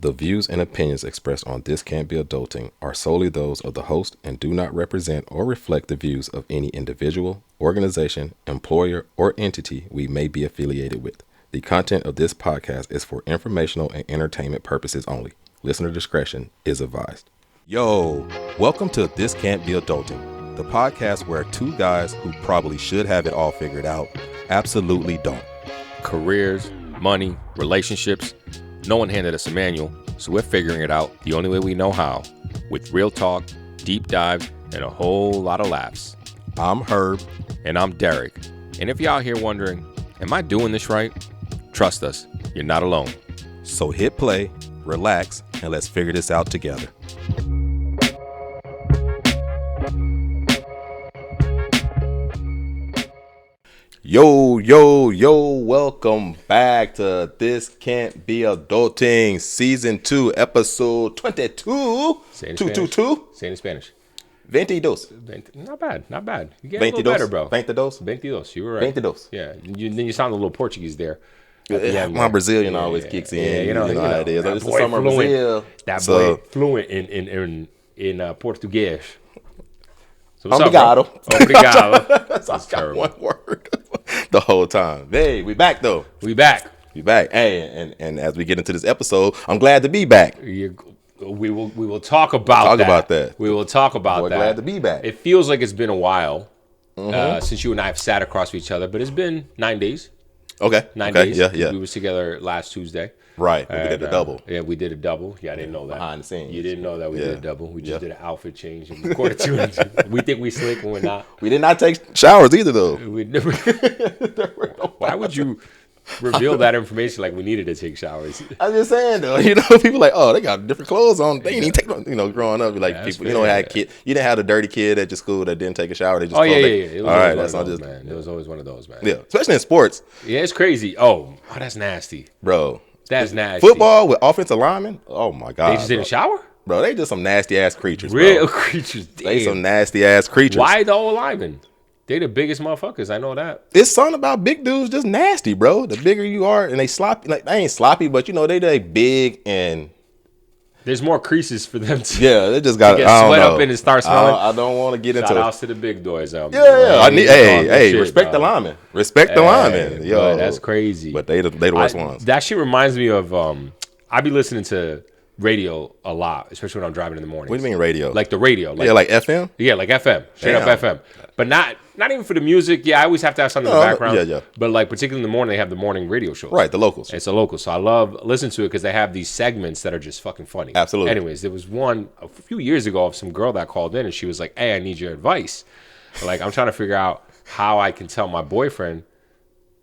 The views and opinions expressed on This Can't Be Adulting are solely those of the host and do not represent or reflect the views of any individual, organization, employer, or entity we may be affiliated with. The content of this podcast is for informational and entertainment purposes only. Listener discretion is advised. Yo, welcome to This Can't Be Adulting, the podcast where two guys who probably should have it all figured out absolutely don't. Careers, money, relationships. No one handed us a manual, so we're figuring it out the only way we know how, with real talk, deep dives, and a whole lot of laughs. I'm Herb. And I'm Derek. And if you're out here wondering, am I doing this right? Trust us, you're not alone. So hit play, relax, and let's figure this out together. Yo, welcome back to This Can't Be Adulting, Season 2, Episode 22. Say it in 222. Say it in Spanish. 22. Not bad. You get a little better, bro. 22, you were right. 22. Yeah, then you sound a little Portuguese there. My Brazilian always kicks in. Yeah, you know how it is. That It's the summer of Brazil. That boy fluent in Portuguese. So Obrigado. Obrigado. That's terrible. One word the whole time. Hey, we back though. We back. Hey, and as we get into this episode, I'm glad to be back. We will talk about that. We will talk about that. Glad to be back. It feels like it's been a while since you and I have sat across each other, but it's been 9 days. Okay. 9 days. Yeah. We were together last Tuesday. Right. We did a double. Yeah, we did a double. Yeah, I didn't know that. Behind the scenes. You didn't know that we did a double. We just did an outfit change and recorded two. We think we slick when we're not. We did not take showers either, though. We never. Why would you reveal that information like we needed to take showers? I'm just saying, though. People like, oh, they got different clothes on. They didn't even take, growing up, like people, had kid. You didn't have the dirty kid at your school that didn't take a shower. They just It was all right, that's not just man. It was always one of those, man. Yeah, especially in sports. Yeah, it's crazy. Oh, that's nasty, bro. That's nasty. Football with offensive linemen. Oh my god. They just didn't shower? Bro, they just some nasty ass creatures. Real bro. creatures. Damn. They some nasty ass creatures. Why the old linemen? They the biggest motherfuckers. I know that. It's something about big dudes just nasty, bro. The bigger you are, and they sloppy. Like they ain't sloppy, but they big and. There's more creases for them to. Yeah, they just got to get sweat up in and start smelling. I don't want to get into. Shout outs to the big doors out. Yeah. I need. Hey, respect the linemen. Respect the linemen. Yo, that's crazy. But they the worst ones. That shit reminds me of. I be listening to radio a lot, especially when I'm driving in the morning. What do you mean radio? Like the radio. Like, like FM? Yeah, like FM. Straight up FM. But not even for the music. Yeah, I always have to have something in the background. Yeah. But like particularly in the morning, they have the morning radio shows. Right, the locals. It's a local. So I love listening to it because they have these segments that are just fucking funny. Absolutely. Anyways, there was one a few years ago of some girl that called in and she was like, hey, I need your advice. Like, I'm trying to figure out how I can tell my boyfriend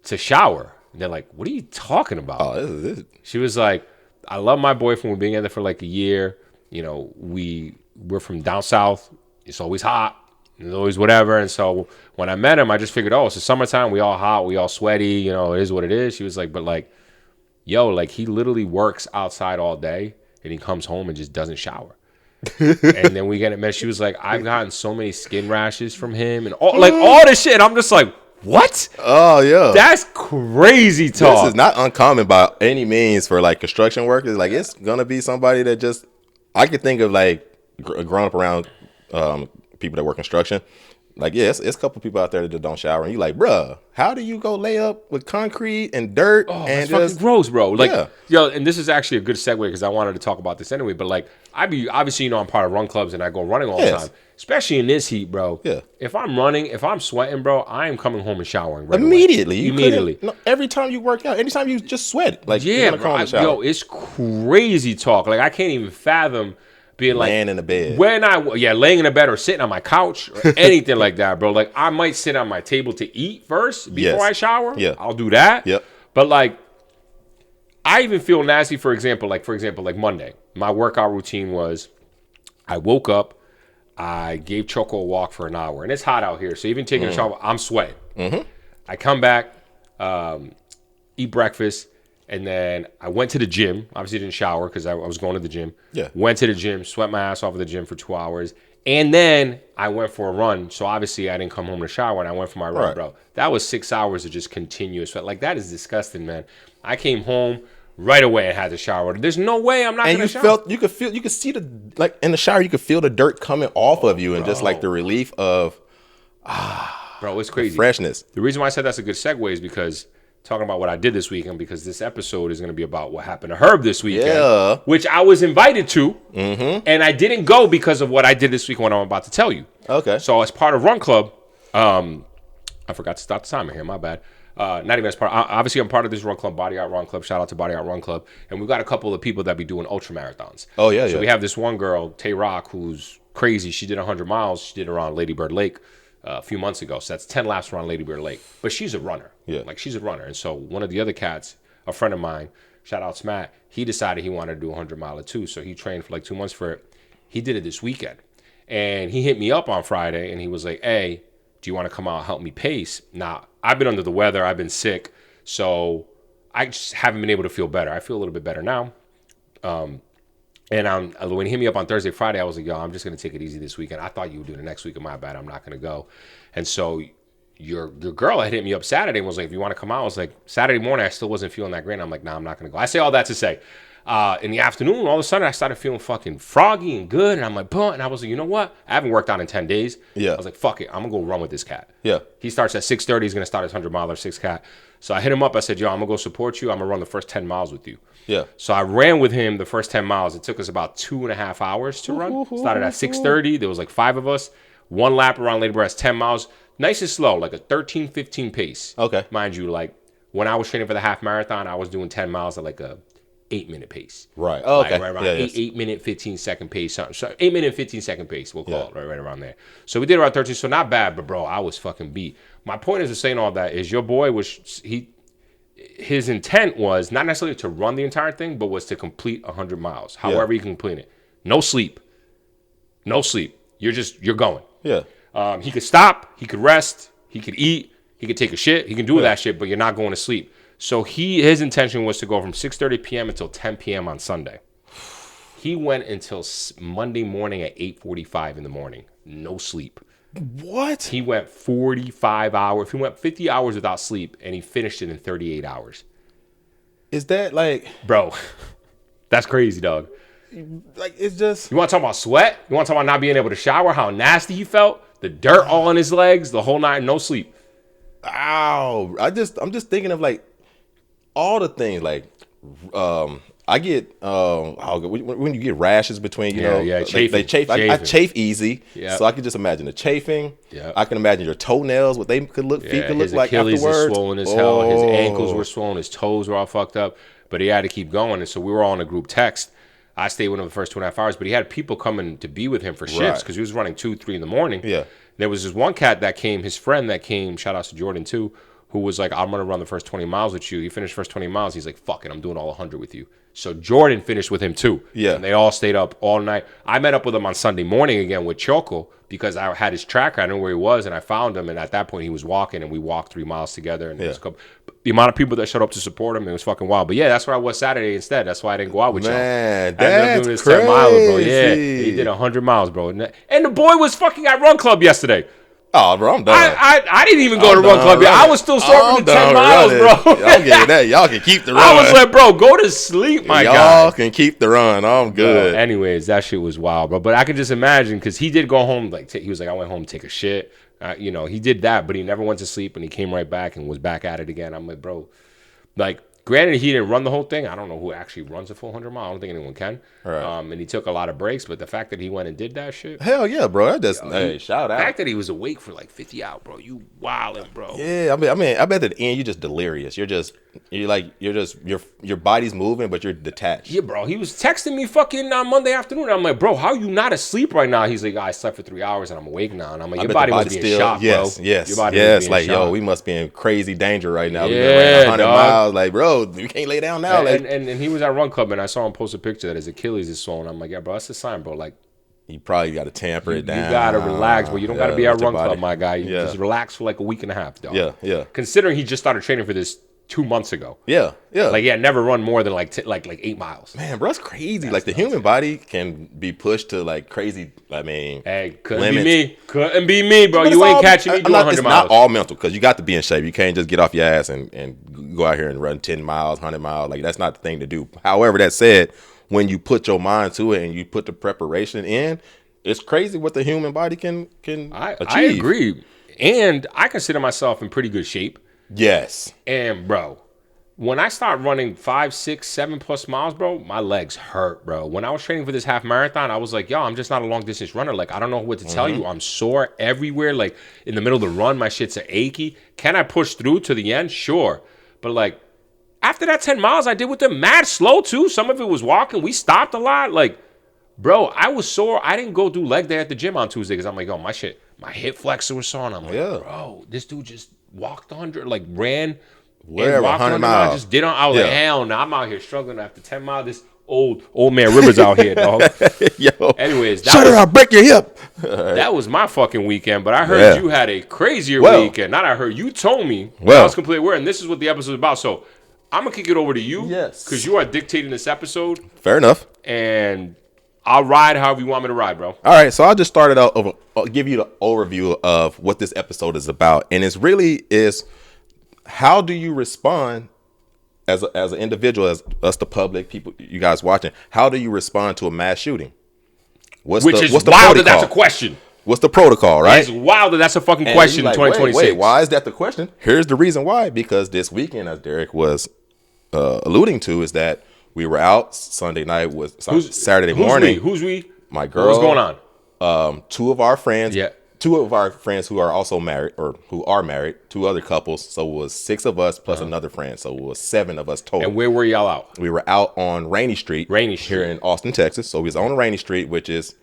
to shower. And they're like, what are you talking about? Oh, this is. She was like, I love my boyfriend. We've been together for like a year. We're from down south. It's always hot. It's always whatever. And so when I met him, I just figured, it's the summertime. We all hot. We all sweaty. It is what it is. She was like, but like, yo, like he literally works outside all day and he comes home and just doesn't shower. And then we get it, man. She was like, I've gotten so many skin rashes from him and all this shit. And I'm just like, what? Oh, yeah. That's crazy talk. This is not uncommon by any means for like construction workers. Like it's going to be somebody that just, I could think of like growing up around people that work construction. Like, yeah, it's a couple people out there that don't shower. And you like, bruh, how do you go lay up with concrete and dirt? Oh, and that's fucking gross, bro. Like, yeah. Yo, and this is actually a good segue because I wanted to talk about this anyway. But like, obviously, I'm part of run clubs and I go running all the time. Especially in this heat, bro. Yeah. If I'm running, if I'm sweating, bro, I am coming home and showering right immediately. Immediately. No, every time you work out, anytime you just sweat, like yeah, bro. It's crazy talk. Like I can't even fathom being like laying in the bed. Laying in the bed or sitting on my couch or anything like that, bro. Like I might sit on my table to eat first before I shower. Yeah. I'll do that. Yep. But like I even feel nasty, for example, like Monday. My workout routine was I woke up, I gave Choco a walk for an hour, and it's hot out here. So even taking a shower, I'm sweating. Mm-hmm. I come back, eat breakfast, and then I went to the gym. Obviously didn't shower because I was going to the gym. Yeah. Went to the gym, sweat my ass off at the gym for 2 hours. And then I went for a run. So obviously I didn't come home to shower and I went for my run, bro. That was 6 hours of just continuous sweat. Like that is disgusting, man. I came home, right away and had to shower. There's no way I'm not And gonna you shower. you could see the, like in the shower, you could feel the dirt coming off of you, and just like the relief of Bro, it's crazy. freshness. The reason why I said that's a good segue is because talking about what I did this weekend, because this episode is going to be about what happened to Herb this weekend, Yeah. which I was invited to, and I didn't go because of what I did this weekend, what I'm about to tell you. Okay. So as part of Run Club, I forgot to stop the timer here, my bad. Not even as part. Obviously, I'm part of this Run Club, Body Art Run Club. Shout out to Body Art Run Club, and we've got a couple of people that be doing ultra marathons. Oh yeah, So yeah. we have this one girl, Tay Rock, who's crazy. She did 100 miles. She did around Lady Bird Lake a few months ago. So that's 10 laps around Lady Bird Lake. But she's a runner. Yeah. Like she's a runner. And so one of the other cats, a friend of mine, shout out to Matt, he decided he wanted to do a 100 miler too. So he trained for like 2 months for it. He did it this weekend. And he hit me up on Friday and he was like, hey, do you want to come out and help me pace? Now, I've been under the weather. I've been sick. So I just haven't been able to feel better. I feel a little bit better now. And when he hit me up on Thursday, Friday, I was like, yo, I'm just going to take it easy this weekend. I thought you would do the next week, and my bad, I'm not going to go. And so your girl had hit me up Saturday and was like, if you want to come out, I was like, Saturday morning, I still wasn't feeling that great. And I'm like, nah, I'm not going to go. I say all that to say, in the afternoon, all of a sudden, I started feeling fucking froggy and good. And I'm like, buh. And I was like, you know what? I haven't worked out in 10 days. Yeah. I was like, fuck it. I'm going to go run with this cat. Yeah. He starts at 6:30. He's going to start his 100-miler, 6 cat. So I hit him up. I said, yo, I'm going to go support you. I'm going to run the first 10 miles with you. Yeah. So I ran with him the first 10 miles. It took us about 2.5 hours to run. Started at 6:30. There was like 5 of us. 1 lap around Lady Bird, 10 miles. Nice and slow, like a 13, 15 pace. Okay. Mind you, like when I was training for the half marathon, I was doing 10 miles at like a 8-minute pace. Right. Oh, okay. Like right around Yeah, 8-minute, 15-second pace. So 8-minute, 15-second pace, we'll call it, right around there. So we did around 13, so not bad, but bro, I was fucking beat. My point is to saying all that is your boy his intent was not necessarily to run the entire thing, but was to complete 100 miles, however you can complete it. No sleep. No sleep. You're going. Yeah. He could stop, he could rest, he could eat, he could take a shit, he can do that shit, but you're not going to sleep. So his intention was to go from 6:30 p.m. until 10 p.m. on Sunday. He went until Monday morning at 8:45 in the morning. No sleep. What? He went 45 hours. He went 50 hours without sleep, and he finished it in 38 hours. Is that like Bro, that's crazy, dog. like it's just You want to talk about sweat? You want to talk about not being able to shower? How nasty he felt? The dirt all on his legs, the whole night, no sleep. ow. I'm just thinking of like all the things like I get when you get rashes between they chafe. I chafe easy, so I can just imagine the chafing. Yeah, I can imagine your toenails, what they feet could look like Achilles afterwards. Is swollen as hell. His ankles were swollen. His toes were all fucked up. But he had to keep going, and so we were all in a group text. I stayed with him the first 2.5 hours, but he had people coming to be with him for shifts because he was running 2, 3 in the morning. Yeah, there was this one cat that came, his friend that came. Shout out to Jordan too, who was like, I'm gonna run the first 20 miles with you. He finished the first 20 miles. He's like, fuck it, I'm doing all 100 with you. So Jordan finished with him too. Yeah. And they all stayed up all night. I met up with him on Sunday morning again with Choco because I had his tracker. I knew where he was, and I found him. And at that point, he was walking, and we walked 3 miles together. And there was a couple, the amount of people that showed up to support him, it was fucking wild. But yeah, that's where I was Saturday instead. That's why I didn't go out with y'all. Man, I ended up doing this 10 miles, bro. Yeah, he did 100 miles, bro. And the boy was fucking at Run Club yesterday. Oh, bro, I'm done. I didn't even go to Run Club yet. I was still sore from the 10 miles, bro. Y'all get that. Y'all can keep the run. I was like, bro, go to sleep, my guy. Y'all can keep the run. I'm good. Anyways, that shit was wild, bro. But I can just imagine because he did go home. Like he was like, I went home to take a shit. He did that, but he never went to sleep, and he came right back and was back at it again. I'm like, bro, like. Granted, he didn't run the whole thing. I don't know who actually runs a full 100 mile. I don't think anyone can. Right. And he took a lot of breaks, but the fact that he went and did that shit. Hell yeah, bro. That just shout out. The fact that he was awake for like 50 hours, bro. You wildin', bro. Yeah, I mean, I bet at the end you're just delirious. Your body's moving, but you're detached. Yeah, bro. He was texting me fucking on Monday afternoon. I'm like, bro, how are you not asleep right now? He's like, I slept for 3 hours and I'm awake now. And I'm like, your body must be in shock, bro. Yes. Your body must be in like, shock. yo, we must be in crazy danger right now. Yeah, We've been running 100 dog. miles. Like, bro, we can't lay down now. And he was at Run Club, and I saw him post a picture that his Achilles is swollen. I'm like, yeah, bro, that's a sign, bro. Like, you probably got to tamper it down. You got to relax, but you don't got to be at Run Club, body. my guy. You just relax for like a week and a half, dog. Yeah. Considering he just started training for this 2 months ago. Yeah, yeah. Like, yeah, never run more than like 8 miles. Man, bro, that's crazy. Like the human body can be pushed to like crazy. I mean, Hey, couldn't limits. be me. Couldn't be me, bro. But You it's ain't all- catching me I'm doing not- 100 It's miles. not all mental because you got to be in shape. You can't just get off your ass and go out here and run 10 miles, 100 miles. Like that's not the thing to do. However, that said, when you put your mind to it and you put the preparation in, it's crazy what the human body can I achieve. agree. And I consider myself in pretty good shape. Yes. And, bro, when I start running 5, 6, 7+ miles, bro, my legs hurt, bro. When I was training for this half marathon, I was like, yo, I'm just not a long distance runner. Like, I don't know what to tell you. I'm sore everywhere. Like, in the middle of the run, my shit's achy. Can I push through to the end? Sure. But, like, after that 10 miles, I did with them mad slow, too. Some of it was walking. We stopped a lot. Like, bro, I was sore. I didn't go do leg day at the gym on Tuesday because I'm like, oh, my hip flexor was sore. And I'm like, bro, this dude just walked 100, like, ran Wherever, and walked 100 100 miles. miles. Just did on. I was like, hell no, I'm out here struggling after 10 miles. This old man Rivers out here, dog. Yo. Anyways, Shut her up, break your hip. that was my fucking weekend. But I heard you had a crazier Well. weekend. Not I heard. You told me. Well. I was completely aware. And this is what the episode is about. So I'm going to kick it over to you. Yes. Because you are dictating this episode. Fair enough. And I'll ride however you want me to ride, bro. All right, so I'll just start it out. I'll give you the overview of what this episode is about, and it's really is how do you respond as an individual, as us, the public, people, you guys watching. How do you respond to a mass shooting? What's Which the is what's the wild protocol? that that's a question. What's the protocol, right? It's wild that that's a fucking And question you're in like, 2026. Wait, why is that the question? Here's the reason why. Because this weekend, as Derek was alluding to, is that we were out Sunday night, Saturday morning. Who's we? My girl. What's going on? Two of our friends. Yeah. Two of our friends who are also married or who are married. Two other couples. So it was 6 of us plus another friend. So it was 7 of us total. And where were y'all out? We were out on Rainy Street. Here in Austin, Texas. So we was on Rainy Street, which is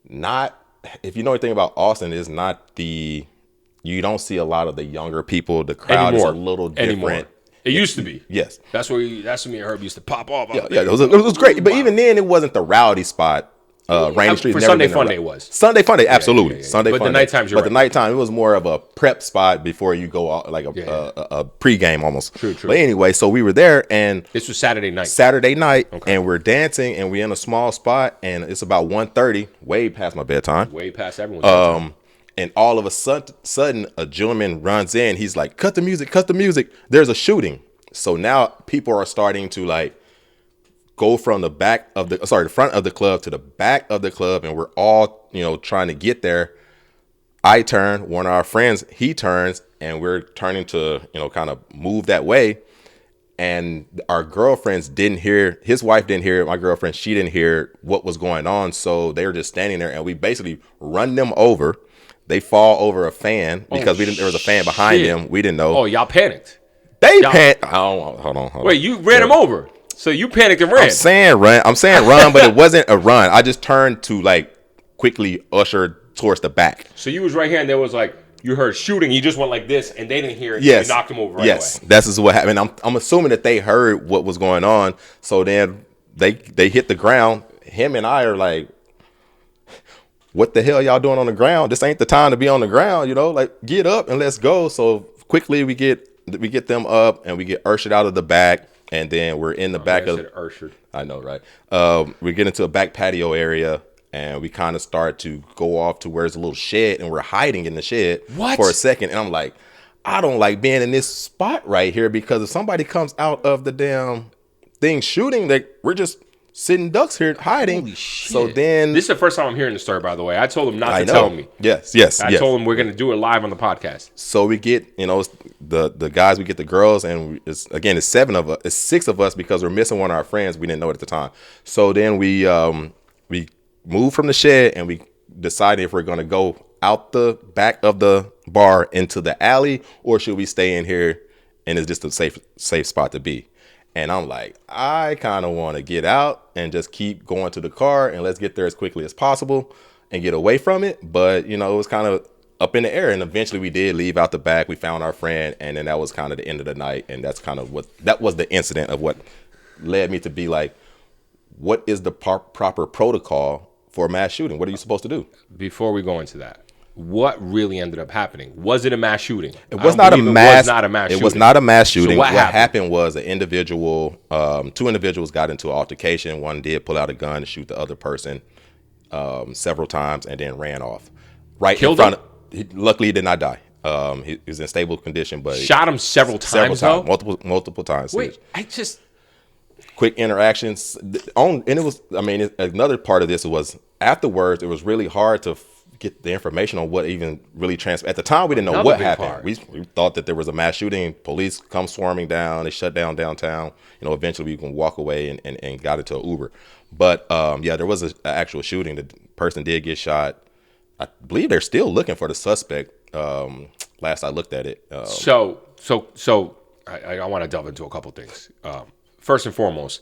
not, if you know anything about Austin, is not you don't see a lot of the younger people. The crowd is a little different. It used to be. Yes. That's when me and Herb used to pop off. Yeah, it was great. But even then, it wasn't the rowdy spot. Rainy Street. For never Sunday been Fun Day was. Sunday Fun Day, absolutely. Yeah. Sunday But Fun the Day. nighttimes, the nighttime, it was more of a prep spot before you go out, like a pregame almost. True. But anyway, so we were there, and This was Saturday night. And we're dancing, and we're in a small spot, and it's about 1:30, way past my bedtime. Way past everyone's And all of a sudden, a gentleman runs in. He's like, cut the music. There's a shooting. So now people are starting to like go from the front of the club to the back of the club. And we're all, trying to get there. I turn, one of our friends, he turns, and we're turning to, kind of move that way. And our girlfriends didn't hear, his wife didn't hear it. My girlfriend, she didn't hear what was going on. So they were just standing there, and we basically run them over. They fall over a fan because there was a fan behind them. We didn't know. Oh, y'all panicked. They panicked. Hold on. Wait, you ran them over. So you panicked and ran. I'm saying run, but it wasn't a run. I just turned to like quickly usher towards the back. So you was right here, and there was like, you heard shooting. You just went like this, and they didn't hear it. Yes. You knocked them over right yes. away. This is what happened. I'm assuming that they heard what was going on. So then they hit the ground. Him and I are like, what the hell y'all doing on the ground? This ain't the time to be on the ground, like get up and let's go. So quickly we get them up and we get ushered out of the back, and then we're in the back of ushered. I know, right? We get into a back patio area, and we kind of start to go off to where there's a little shed, and we're hiding in the shed for a second. And I'm like, I don't like being in this spot right here, because if somebody comes out of the damn thing shooting, we're just sitting ducks here hiding. Holy shit. So then this is the first time I'm hearing the story, by the way. I told him not to tell me. Yes. I told him we're going to do it live on the podcast. So we get, the guys, we get the girls, and it's 7 of us. It's 6 of us because we're missing one of our friends. We didn't know it at the time. So then we moved from the shed, and we decided if we're going to go out the back of the bar into the alley, or should we stay in here and it's just a safe spot to be. And I'm like, I kind of want to get out and just keep going to the car, and let's get there as quickly as possible and get away from it. But, it was kind of up in the air, and eventually we did leave out the back. We found our friend, and then that was kind of the end of the night. And that's kind of that was the incident of what led me to be like, what is the proper protocol for a mass shooting? What are you supposed to do? Before we go into that, what really ended up happening? Was it a mass shooting? It was not a mass. It was not a mass shooting. So what happened was an individual, two individuals got into an altercation. One did pull out a gun to shoot the other person several times and then ran off. Right Killed in front him? Luckily, he did not die. He was in stable condition, but Shot him several times, though? multiple times. Wait, I just... Quick interactions. And it was, I mean, another part of this was afterwards, it was really hard to get the information on what even really transpired. At the time, we didn't know what happened. We thought that there was a mass shooting. Police come swarming down. They shut down downtown. You know, eventually we can walk away and got into an Uber. But yeah, there was an actual shooting. The person did get shot. I believe they're still looking for the suspect. Last I looked at it. So I want to delve into a couple things. First and foremost,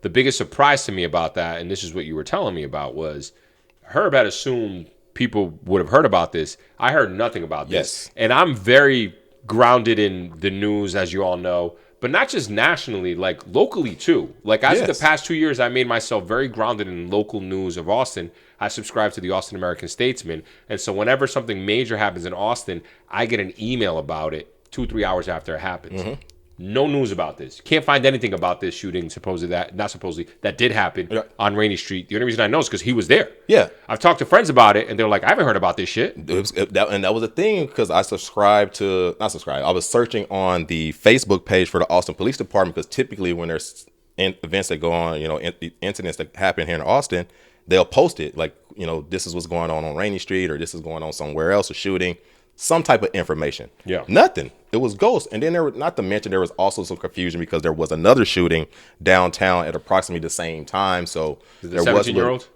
the biggest surprise to me about that, and this is what you were telling me about, was Herb had assumed people would have heard about this. I heard nothing about this. Yes. And I'm very grounded in the news, as you all know, but not just nationally, like locally too. Like as of the past 2 years, I made myself very grounded in local news of Austin. I subscribe to the Austin American Statesman. And so whenever something major happens in Austin, I get an email about it 2-3 hours after it happens. Mm-hmm. No news about this. Can't find anything about this shooting, that did happen on Rainey Street. The only reason I know is because he was there. Yeah. I've talked to friends about it, and they're like, I haven't heard about this shit. And that was a thing because I I was searching on the Facebook page for the Austin Police Department because typically when there's events that go on, you know, incidents that happen here in Austin, they'll post it like, you know, this is what's going on Rainey Street or this is going on somewhere else, a shooting. Some type of information. Yeah. Nothing. It was ghosts. And then not to mention there was also some confusion because there was another shooting downtown at approximately the same time. So there was 17-year-old?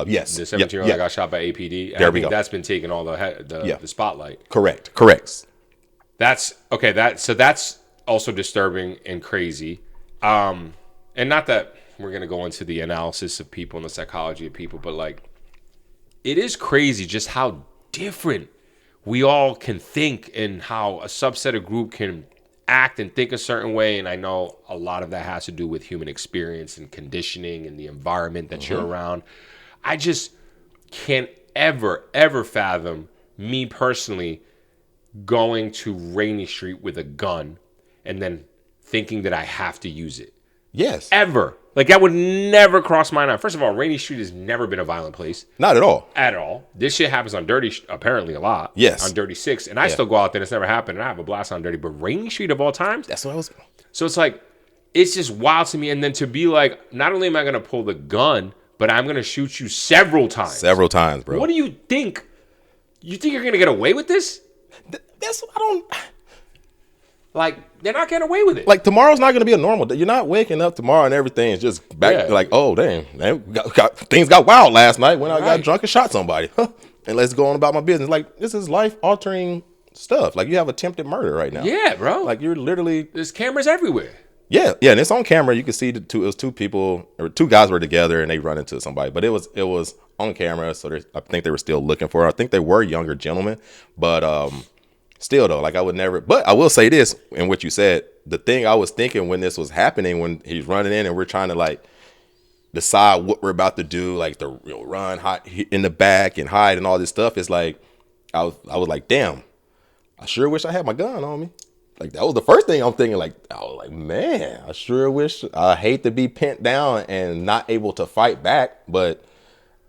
Yes. The 17-year-old that got shot by APD. There we go. That's been taking all the spotlight. Correct. That's okay. That's also disturbing and crazy. And not that we're gonna go into the analysis of people and the psychology of people, but like it is crazy just how different we all can think and how a subset of group can act and think a certain way. And I know a lot of that has to do with human experience and conditioning and the environment that you're around. I just can't ever fathom me personally going to Rainey Street with a gun and then thinking that I have to use it. Yes. Ever. Like, that would never cross my mind. First of all, Rainey Street has never been a violent place. Not at all. At all. This shit happens on Dirty, apparently a lot. Yes. On Dirty 6. And I still go out there and it's never happened. And I have a blast on Dirty. But Rainey Street of all times? That's what I was. So it's like, it's just wild to me. And then to be like, not only am I going to pull the gun, but I'm going to shoot you several times. Several times, bro. What do you think? You think you're going to get away with this? That's what I don't. Like, they're not getting away with it. Like, tomorrow's not going to be a normal day. You're not waking up tomorrow and everything is just back. Like, oh, damn. Things got wild last night when I got drunk and shot somebody. And let's go on about my business. Like, this is life-altering stuff. Like, you have attempted murder right now. Yeah, bro. Like, you're literally... There's cameras everywhere. Yeah, and it's on camera. You can see it was two people, or two guys were together and they run into somebody. But it was on camera, so I think they were still looking for it. I think they were younger gentlemen. But... still though, like I would never, but I will say this, and what you said, the thing I was thinking when this was happening, when he's running in and we're trying to like decide what we're about to do, like the run, hide in the back and hide and all this stuff, it's like, I was like, damn, I sure wish I had my gun on me. Like that was the first thing I'm thinking, like, I was like, man, I sure wish, I hate to be pinned down and not able to fight back, but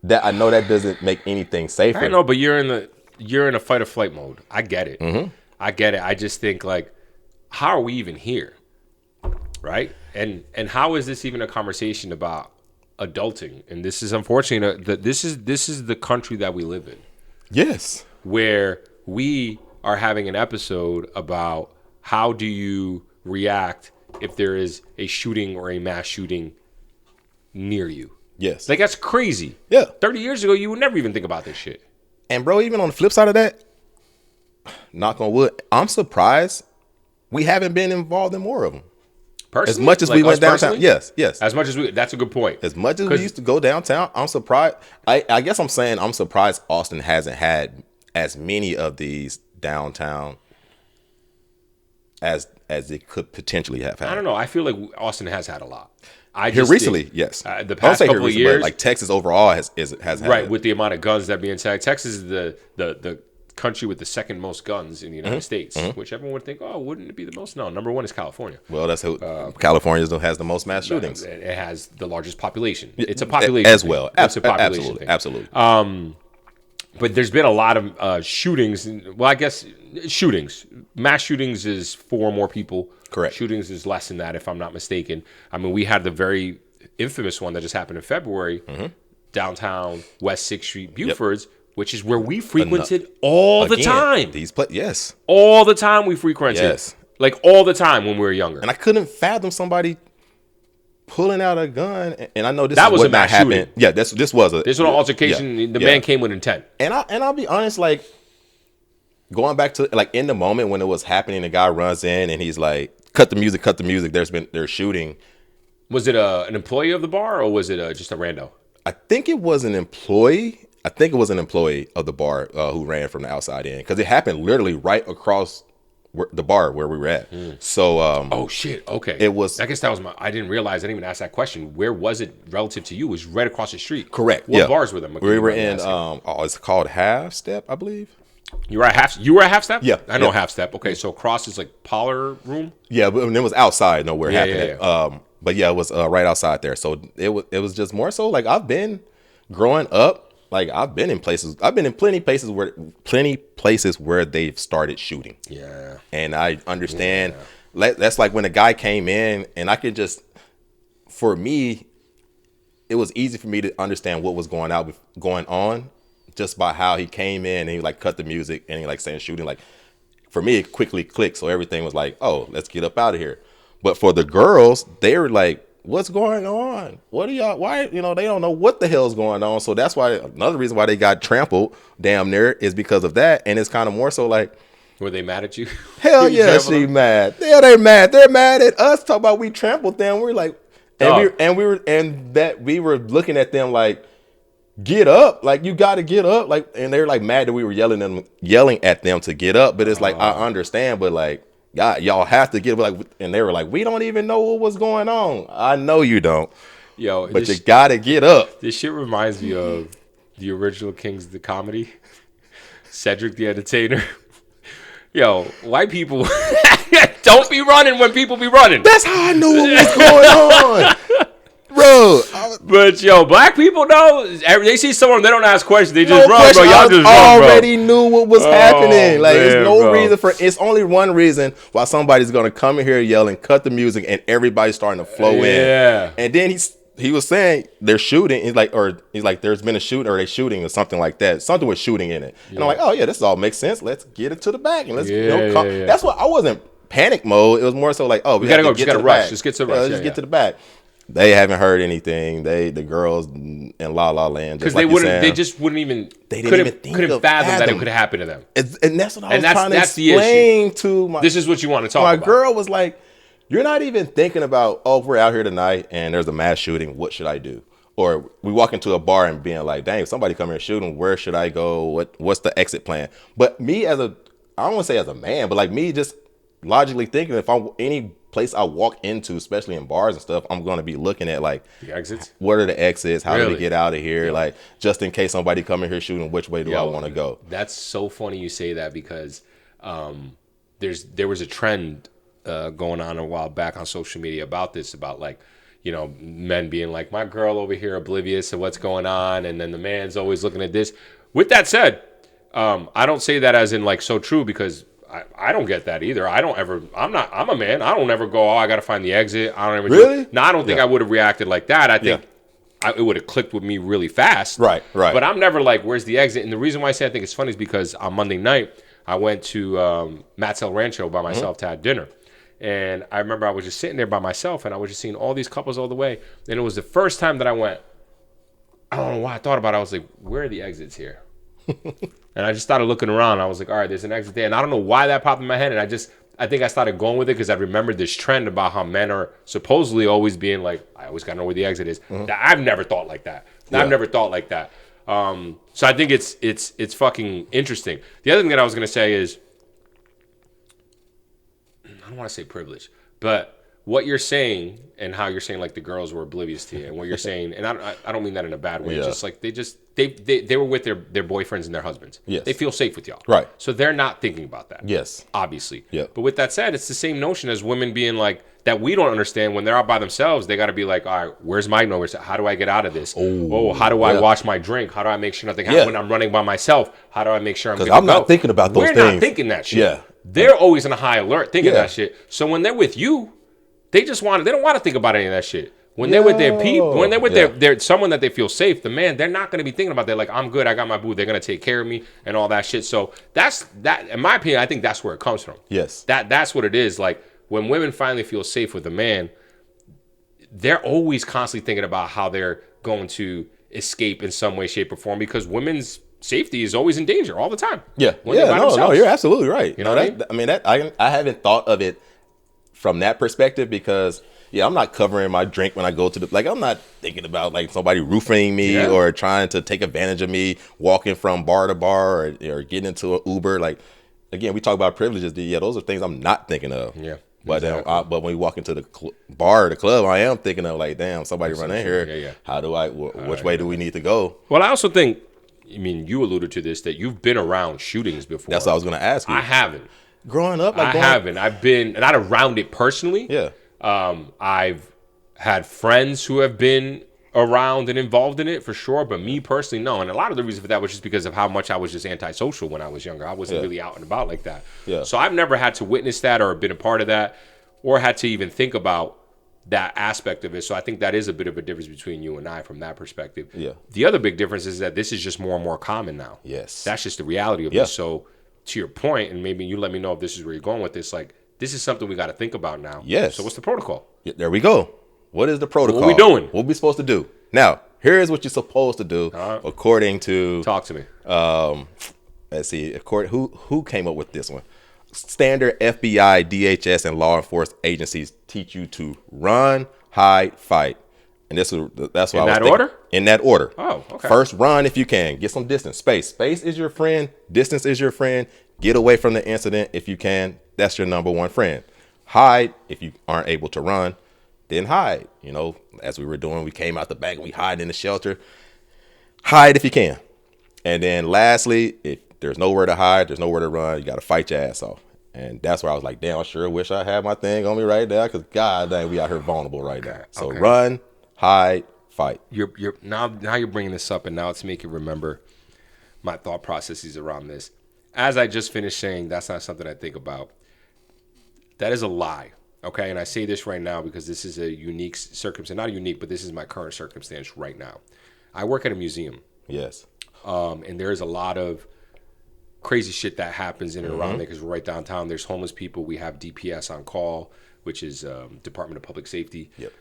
that I know that doesn't make anything safer. I know, but you're in a fight or flight mode. I get it. Mm-hmm. I get it. I just think like, how are we even here? Right? And how is this even a conversation about adulting? And this is unfortunate that this is the country that we live in. Yes. Where we are having an episode about how do you react if there is a shooting or a mass shooting near you. Yes. Like that's crazy. Yeah. 30 years ago, you would never even think about this shit. And bro, even on the flip side of that, knock on wood, I'm surprised we haven't been involved in more of them. Personally? As much as we went downtown. Yes. As much as that's a good point. As much as we used to go downtown, I'm surprised. I guess I'm saying I'm surprised Austin hasn't had as many of these downtown as it could potentially have had. I don't know. I feel like Austin has had a lot. Here recently, yes. The past couple of years, like Texas overall has had right with the amount of guns that being tagged. Texas is the country with the second most guns in the United States, which everyone would think, oh, wouldn't it be the most? No, number one is California. Well, that's who California has the most mass shootings. It has the largest population. It's a population as well. It's a population thing. Absolutely. But there's been a lot of shootings. Well, I guess shootings. Mass shootings is 4 more people. Correct. Shootings is less than that, if I'm not mistaken. I mean, we had the very infamous one that just happened in February, downtown West 6th Street, Buford's, which is where we frequented all the time. Yes. All the time we frequented. Yes. Like all the time when we were younger. And I couldn't fathom somebody pulling out a gun, and I know this was a not mass happened. shooting. Yeah, this was a This was an altercation. The man came with intent. And I'll be honest, like going back to like in the moment when it was happening, the guy runs in and he's like, cut the music. They're shooting. Was it an employee of the bar, or was it just a rando? I think it was an employee. of the bar who ran from the outside in, because it happened literally right across the bar where we were at. So oh shit, okay. It was, I guess that was I didn't realize, I didn't even ask that question. Where was it relative to you? It was right across the street. Correct. What bars were them? We were in it's called Half Step, I believe. You were at Half Step? Yeah. I know Half Step. Okay, so across is like parlor room? Yeah, but it was outside nowhere happening. Yeah. But yeah, it was right outside there. So it was just more so like I've been growing up, like I've been in plenty places where they've started shooting. Yeah. And I understand that's like when a guy came in, and I could just, for me, it was easy for me to understand what was going on just by how he came in and he like cut the music and he like saying shooting. Like for me, it quickly clicked. So everything was like, oh, let's get up out of here. But for the girls, they were like, what's going on? What are y'all, why, they don't know what the hell's going on. So that's why, another reason why they got trampled damn near is because of that. And it's kind of more so like, were they mad at you? Hell yeah, she mad. Yeah, they're mad. They're mad at us. Talk about we trampled them. We're like, we were looking at them like, get up, like you got to get up, like, and they're like mad that we were yelling at them to get up. But it's like, I understand, but like, God, y'all have to get up. Like, and they were like, we don't even know what was going on. I know you don't. Yo, but you got to get up. This shit reminds me of the original Kings of the Comedy, Cedric the Entertainer. Yo, white people don't be running when people be running. That's how I knew what was going on. Bro, but yo, black people though, they see someone, they don't ask questions, they just run, bro. Y'all just run, already knew what was happening. Like, man, it's only one reason why somebody's gonna come in here yelling, cut the music, and everybody's starting to flow in. Yeah. And then he was saying they're shooting. He's like, there's been a shooting, or they shooting, or something like that. Something with shooting in it. And I'm like, oh yeah, this all makes sense. Let's get it to the back and let's That's what I wasn't panic mode. It was more so like, oh, we gotta go, just gotta rush. Just get to the rush. Just get to the back. They haven't heard anything. The girls in La La Land, because they just wouldn't even, couldn't fathom that it could happen to them. And that's what I was trying to explain to my. This is what you want to talk about. My girl was like, "You're not even thinking about, oh, we're out here tonight and there's a mass shooting. What should I do?" Or we walk into a bar and being like, "Dang, somebody come here shooting. Where should I go? What's the exit plan?" But me I don't want to say as a man, but like me just logically thinking, if I'm any place I walk into, especially in bars and stuff, I'm going to be looking at like the exits. What are the exits? How do we get out of here? Yeah. Like, just in case somebody come in here shooting, which way do I want to go? That's so funny you say that, because there was a trend going on a while back on social media about this, about like, men being like, my girl over here oblivious to what's going on, and then the man's always looking at this. With that said, I don't say that as in like so true, because I don't get that either. I'm a man. I don't ever go, I got to find the exit. I don't ever really? No, I don't think I would have reacted like that. I think it would have clicked with me really fast. Right. But I'm never like, where's the exit? And the reason why I say I think it's funny is because on Monday night, I went to Matt's El Rancho by myself to have dinner. And I remember I was just sitting there by myself, and I was just seeing all these couples all the way. And it was the first time that I went, I don't know why I thought about it. I was like, where are the exits here? And I just started looking around. I was like, all right, there's an exit there. And I don't know why that popped in my head. And I think I started going with it because I remembered this trend about how men are supposedly always being like, I always got to know where the exit is. I've never thought like that. I've never thought like that. So I think it's fucking interesting. The other thing that I was going to say is, I don't want to say privilege, but what you're saying and how you're saying like the girls were oblivious to you, and what you're saying, and I don't mean that in a bad way. Yeah. Just like they were with their boyfriends and their husbands. Yes. They feel safe with y'all. Right. So they're not thinking about that. Yes. Obviously. Yeah. But with that said, it's the same notion as women being like that we don't understand when they're out by themselves. They got to be like, all right, where's my number? How do I get out of this? Oh, how do I watch my drink? How do I make sure nothing happens when I'm running by myself? How do I make sure I'm good to go? I'm not thinking about those things. We're not thinking that shit. Yeah. They're always on a high alert thinking that shit. So when they're with you, they don't want to think about any of that shit. When they're with their people, when they're with their someone that they feel safe, they're not going to be thinking about that. Like, I'm good, I got my boo, they're going to take care of me and all that shit. So that's that. In my opinion, I think that's where it comes from. Yes. That's what it is. Like when women finally feel safe with a man, they're always constantly thinking about how they're going to escape in some way, shape, or form, because women's safety is always in danger all the time. Yeah. No, you're absolutely right. You know, I haven't thought of it from that perspective, because I'm not covering my drink when I go to the, like, I'm not thinking about like somebody roofing me or trying to take advantage of me walking from bar to bar or getting into an Uber. Like, again, we talk about privileges. Those are things I'm not thinking of. Yeah. But but when we walk into the bar or the club, I am thinking of like, damn, somebody run in here. Yeah. How do which way do we need to go? Well, I also think, I mean, you alluded to this, that you've been around shootings before. That's what I was going to ask you. I haven't. Growing up, I haven't. I've been not around it personally. Yeah. I've had friends who have been around and involved in it for sure, but me personally, no. And a lot of the reason for that was just because of how much I was just antisocial when I was younger. I wasn't really out and about like that. Yeah. So I've never had to witness that or been a part of that or had to even think about that aspect of it. So I think that is a bit of a difference between you and I from that perspective. Yeah. The other big difference is that this is just more and more common now. Yes. That's just the reality of it. So to your point, and maybe you let me know if this is where you're going with this, like, this is something we got to think about now. Yes. So what's the protocol? Yeah, there we go. What is the protocol? What we doing? What we supposed to do? Now, here's what you're supposed to do according to... Talk to me. Let's see. Who came up with this one? Standard FBI, DHS, and law enforcement agencies teach you to run, hide, fight. And that's what I was thinking. In that order? In that order. Oh, okay. First, run if you can. Get some distance. Space is your friend. Distance is your friend. Get away from the incident if you can. That's your number one friend. Hide if you aren't able to run. Then hide. You know, as we were doing, we came out the back and we hide in the shelter. Hide if you can. And then lastly, if there's nowhere to hide, there's nowhere to run, you got to fight your ass off. And that's where I was like, damn, I sure wish I had my thing on me right now, because god dang, we out here vulnerable right now. So run, hide, fight. You're now you're bringing this up, and now it's making remember my thought processes around this. As I just finished saying, that's not something I think about. That is a lie. Okay, and I say this right now because this is a unique circumstance. Not unique, but this is my current circumstance right now. I work at a museum. Yes. And there's a lot of crazy shit that happens in and around there because we're right downtown. There's homeless people. We have DPS on call, which is Department of Public Safety. Yep.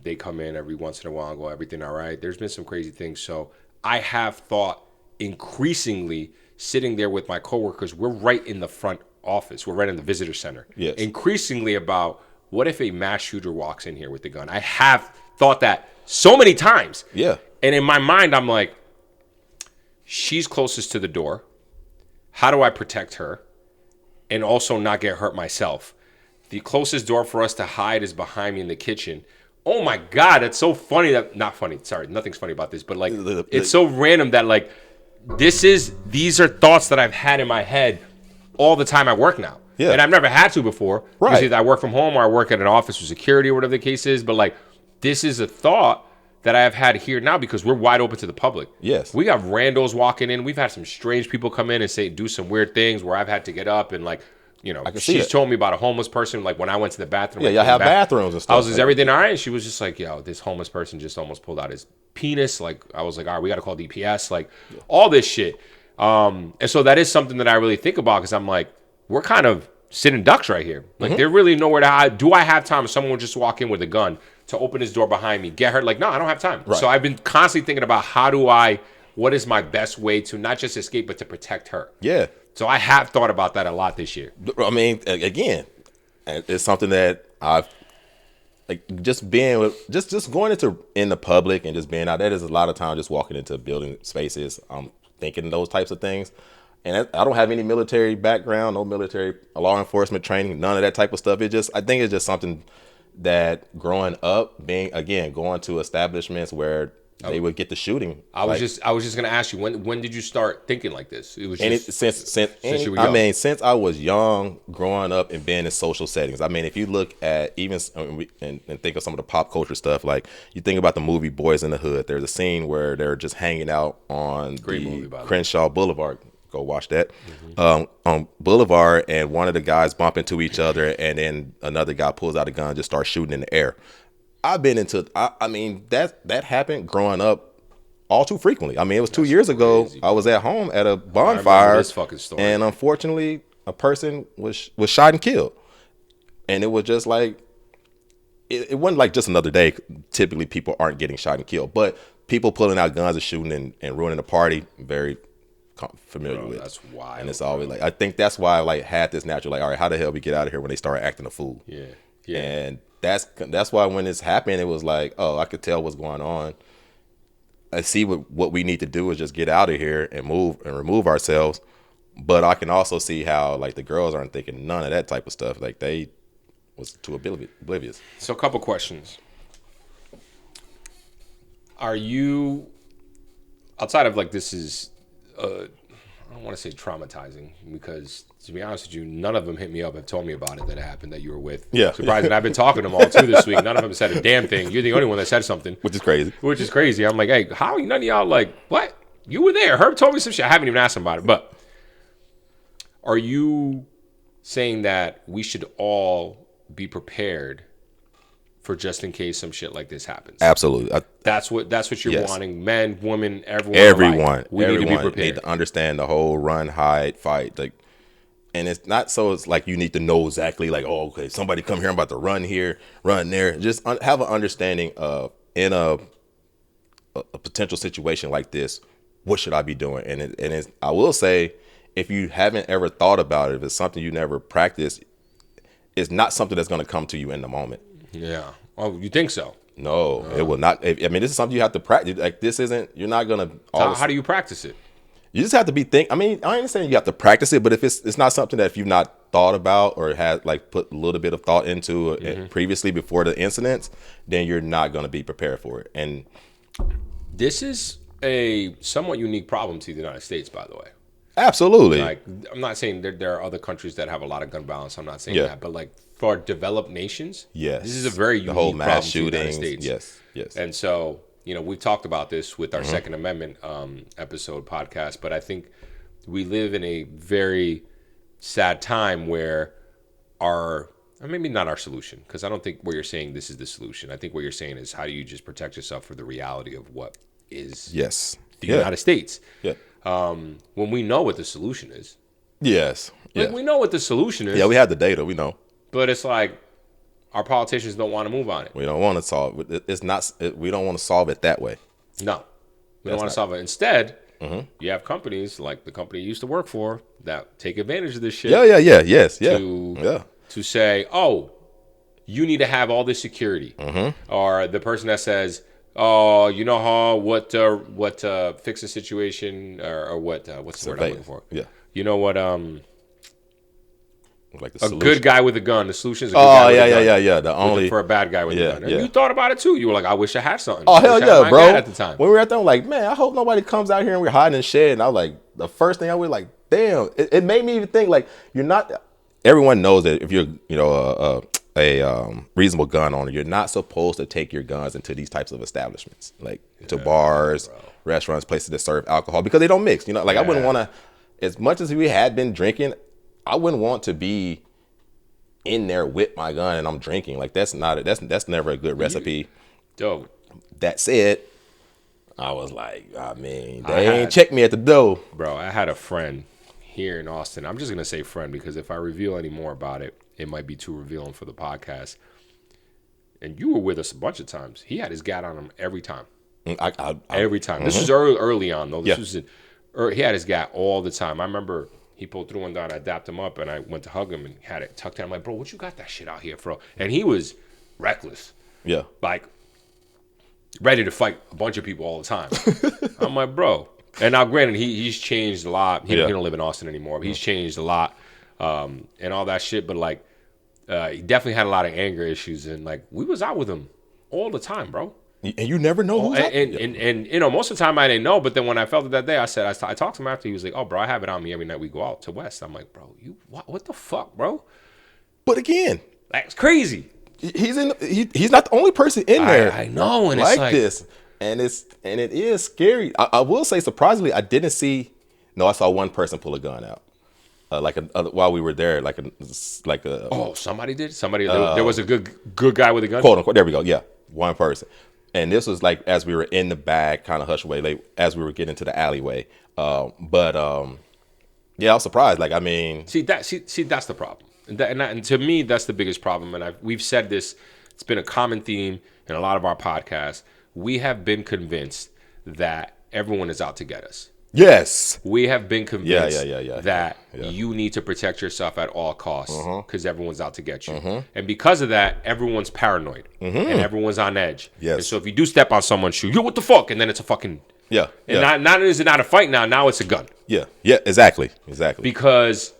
They come in every once in a while and go, everything all right? There's been some crazy things. So I have thought increasingly sitting there with my coworkers, we're right in the front office. We're right in the visitor center. Yes. Increasingly about what if a mass shooter walks in here with a gun? I have thought that so many times. Yeah. And in my mind, I'm like, she's closest to the door. How do I protect her and also not get hurt myself? The closest door for us to hide is behind me in the kitchen. Oh my God, that's so funny. Not funny. Sorry, nothing's funny about this, but like, it's so random that like, these are thoughts that I've had in my head all the time at work now. Yeah. And I've never had to before. Right. Because either I work from home or I work at an office for security or whatever the case is. But like, this is a thought that I have had here now because we're wide open to the public. Yes. We got randos walking in. We've had some strange people come in and do some weird things where I've had to get up and like, you know, she's told me about a homeless person. Like when I went to the bathroom. Yeah, y'all have bathrooms and stuff. I was, is everything all right? And she was just like, yo, this homeless person just almost pulled out his penis. Like I was like, all right, we got to call DPS. Like all this shit. And so that is something that I really think about because I'm like, we're kind of sitting ducks right here. Like they're really nowhere to hide. Do I have time if someone would just walk in with a gun to open his door behind me, get her? Like, no, I don't have time. Right. So I've been constantly thinking about what is my best way to not just escape, but to protect her. Yeah. So I have thought about that a lot this year. I mean, again, it's something that I've like just being with, just going in the public and just being out there. There's a lot of time just walking into building spaces. I'm thinking those types of things. And I don't have any military background, no military law enforcement training, none of that type of stuff. I think it's just something that growing up, going to establishments where they would get the shooting. I was just gonna ask you, when did you start thinking like this? It was And just since you were I young. mean, since I was young, growing up and being in social settings. I mean, if you look at even and think of some of the pop culture stuff, like you think about the movie Boys in the Hood. There's a scene where they're just hanging out on Great movie, by the way. Crenshaw Boulevard. Go watch that. On Boulevard, and one of the guys bump into each other, and then another guy pulls out a gun, and just starts shooting in the air. I've been into. I mean, that happened growing up all too frequently. I mean, it was 2 years ago. crazy, I was at home at a I remember bonfire, this fucking story. and unfortunately, a person was shot and killed. And it was just like it wasn't like just another day. Typically, people aren't getting shot and killed, but people pulling out guns and shooting and ruining the party, very familiar with. That's wild. And it's always like, I think that's why I like had this natural like, all right, how the hell we get out of here when they start acting a fool? Yeah. And that's why when this happened, it was like, oh, I could tell what's going on. I see what we need to do is just get out of here and move and remove ourselves. But I can also see how like the girls aren't thinking none of that type of stuff. Like they was too oblivious. So a couple questions. Are you, outside of like this is, I don't want to say traumatizing, because to be honest with you, none of them hit me up and told me about it that happened that you were with. Yeah. Surprising. I've been talking to them all too this week. None of them said a damn thing. You're the only one that said something. Which is crazy. I'm like, hey, how none of y'all like, what? You were there. Herb told me some shit. I haven't even asked him about it. But are you saying that we should all be prepared for just in case some shit like this happens? Absolutely. That's what you're Yes. wanting. Men, women, everyone. Everyone. Alike. We need to be prepared. Need to understand the whole run, hide, fight. Like, and it's not so it's like you need to know exactly like, oh, okay, somebody come here, I'm about to run here, run there. Just have an understanding of in a potential situation like this, what should I be doing? And I will say, if you haven't ever thought about it, if it's something you never practiced, it's not something that's going to come to you in the moment. Yeah. Oh, you think so? No, it will not. I mean, this is something you have to practice. Like, this isn't, you're not going to. How do you practice it? You just have to be I mean, I ain't saying you have to practice it, but if it's not something that if you've not thought about or had like put a little bit of thought into previously before the incidents, then you're not going to be prepared for it. And this is a somewhat unique problem to the United States, by the way. absolutely. Like, I'm not saying there are other countries that have a lot of gun violence. I'm not saying Yeah. that, but like for developed nations, Yes. this is a very unique the whole problem mass to the United shootings. States. Yes. And so, we've talked about this with our Second Amendment episode podcast, but I think we live in a very sad time where or maybe not our solution, because I don't think what you're saying this is the solution. I think what you're saying is how do you just protect yourself for the reality of what is Yes. the United States. Yeah. When we know what the solution is. Yes. Like, we know what the solution is. Yeah, we have the data. We know. But it's like our politicians don't want to move on it. We don't want to solve it. It's not. We don't want to solve it that way. No. We don't want to solve it. Instead, you have companies like the company you used to work for that take advantage of this shit. Yeah. Yes. Yeah. To say, oh, you need to have all this security. Or the person that says, oh, you know how what fix a situation or what's the word I'm looking for? Yeah. You know what? Like the A solution. good guy with a gun. The solution is a good guy with a gun. Yeah. The only For a bad guy with a gun. And yeah. you thought about it too. You were like, I wish I had something. Oh, I hell wish I had yeah, my bro. dad at the time. When we were at there, I'm like, man, I hope nobody comes out here and we're hiding in the shed. And I was like, the first thing I was like, damn. It made me even think, like, you're not, everyone knows that if you're, a reasonable gun owner, you're not supposed to take your guns into these types of establishments, like to bars, restaurants, places that serve alcohol, because they don't mix. I wouldn't want to, as much as we had been drinking, I wouldn't want to be in there with my gun and I'm drinking. Like, that's not it. That's never a good recipe. Dope. That said, I was like, I mean, they ain't checked me at the door. Bro, I had a friend here in Austin. I'm just going to say friend because if I reveal any more about it, it might be too revealing for the podcast. And you were with us a bunch of times. He had his gat on him every time. Every time. This was early on, though. This was he had his gat all the time. I remember he pulled through one down. I dapped him up, and I went to hug him and had it tucked in. I'm like, bro, what you got that shit out here, bro? And he was reckless. Yeah. Like, ready to fight a bunch of people all the time. I'm like, bro. And now, granted, he's changed a lot. He don't live in Austin anymore, but he's changed a lot and all that shit. But, like, He definitely had a lot of anger issues, and like we was out with him all the time, bro. And you never know who's out. And you know, most of the time I didn't know, but then when I felt it that day, I talked to him after. He was like, "Oh, bro, I have it on me every night we go out to West." I'm like, "Bro, you what the fuck, bro? But again, That's crazy." He's not the only person in there. I know, and like it's like this, and it is scary. I will say, surprisingly, I didn't see. No, I saw one person pull a gun out, while we were there, like a oh, somebody did. There was a good guy with a gun. quote unquote. There we go. Yeah, one person, and this was like as we were in the back, kind of hush away, like as we were getting to the alleyway. Yeah, I was surprised. Like, I mean, See that's the problem, and to me that's the biggest problem. And we've said this; it's been a common theme in a lot of our podcasts. We have been convinced that everyone is out to get us. yes, We have been convinced Yeah. that you need to protect yourself at all costs because everyone's out to get you, and because of that, everyone's paranoid and everyone's on edge. Yes. And so if you do step on someone's shoe, yo, what the fuck, and then it's a fucking yeah, and yeah, not is it not a fight now? Now it's a gun. yeah, exactly. Because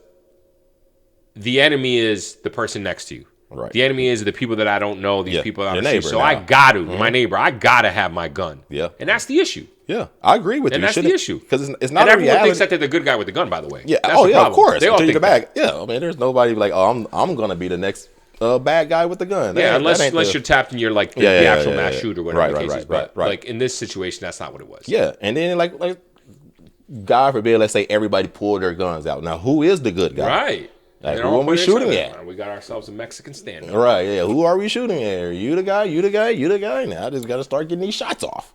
the enemy is the person next to you. Right. The enemy is the people that I don't know, these people that your I'm neighbor so now. I got to, my neighbor, I got to have my gun. Yeah. And that's the issue. Yeah, I agree with And you. that's the issue. Because it's And not a everyone reality. thinks that they're the good guy with the gun, by the way. Yeah. That's the Of problem. course. They all Until think you're that. back. Yeah. I mean, there's nobody like, oh, I'm gonna be the next bad guy with the gun. Yeah, That ain't unless the- you're tapped and you're like the Yeah, actual yeah, mass yeah. shooter, whatever the Right, case is. right. But like in this situation, that's not what it was. Yeah, and then like God forbid, let's say everybody pulled their guns out. Now, who is the good guy? Right. Like, They're who all are we pointing shooting each other. at? We got ourselves a Mexican standoff. Right. Yeah. Who are we shooting at? Are you the guy? You the guy? You the guy? Now I just got to start getting these shots off.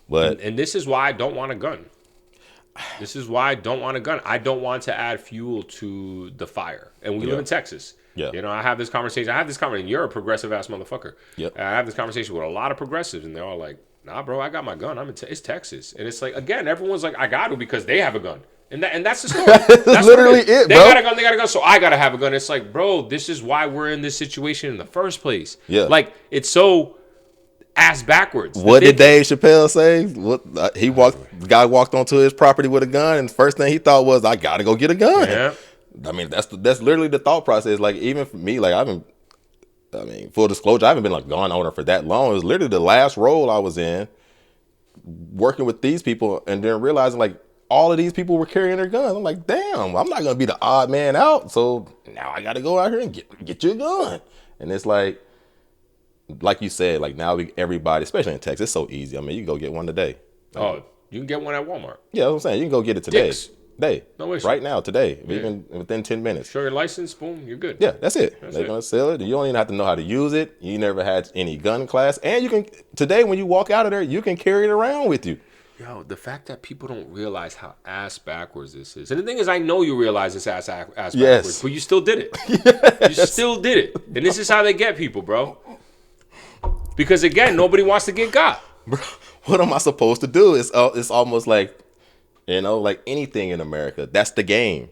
But And this is why I don't want a gun. This is why I don't want a gun. I don't want to add fuel to the fire. And we live in Texas. Yeah. You know, I have this conversation. You're a progressive ass motherfucker. Yep. And I have this conversation with a lot of progressives, and they're all like, "Nah, bro, I got my gun. It's Texas." And it's like, again, everyone's like, "I got to because they have a gun." And that's the story. That's literally what is. it, They bro. got a gun, so I got to have a gun. It's like, bro, this is why we're in this situation in the first place. Yeah. Like, it's so ass backwards. what did Dave Chappelle say? The guy walked onto his property with a gun, and the first thing he thought was, "I got to go get a gun." Yeah. I mean, that's literally the thought process. Like, even for me, like full disclosure, I haven't been like gun owner for that long. It was literally the last role I was in, working with these people, and then realizing like all of these people were carrying their guns. I'm like, damn, I'm not gonna be the odd man out. So now I got to go out here and get you a gun. And it's like you said, like now everybody, especially in Texas, it's so easy. I mean, you can go get one today. Oh, you can get one at Walmart. Yeah, that's what I'm saying. You can go get it today. Dick's. No issue. right now, today, even within 10 minutes. Show your license, boom, you're good. Yeah, that's it. They're it. gonna sell it. You don't even have to know how to use it. You never had any gun class, and you can today when you walk out of there, you can carry it around with you. Yo, the fact that people don't realize how ass backwards this is. And the thing is, I know you realize this ass backwards, Yes. but you still did it. You still did it. And this is how they get people, bro. Because again, nobody wants to get got. Bro, what am I supposed to do? It's almost like, like anything in America. That's the game.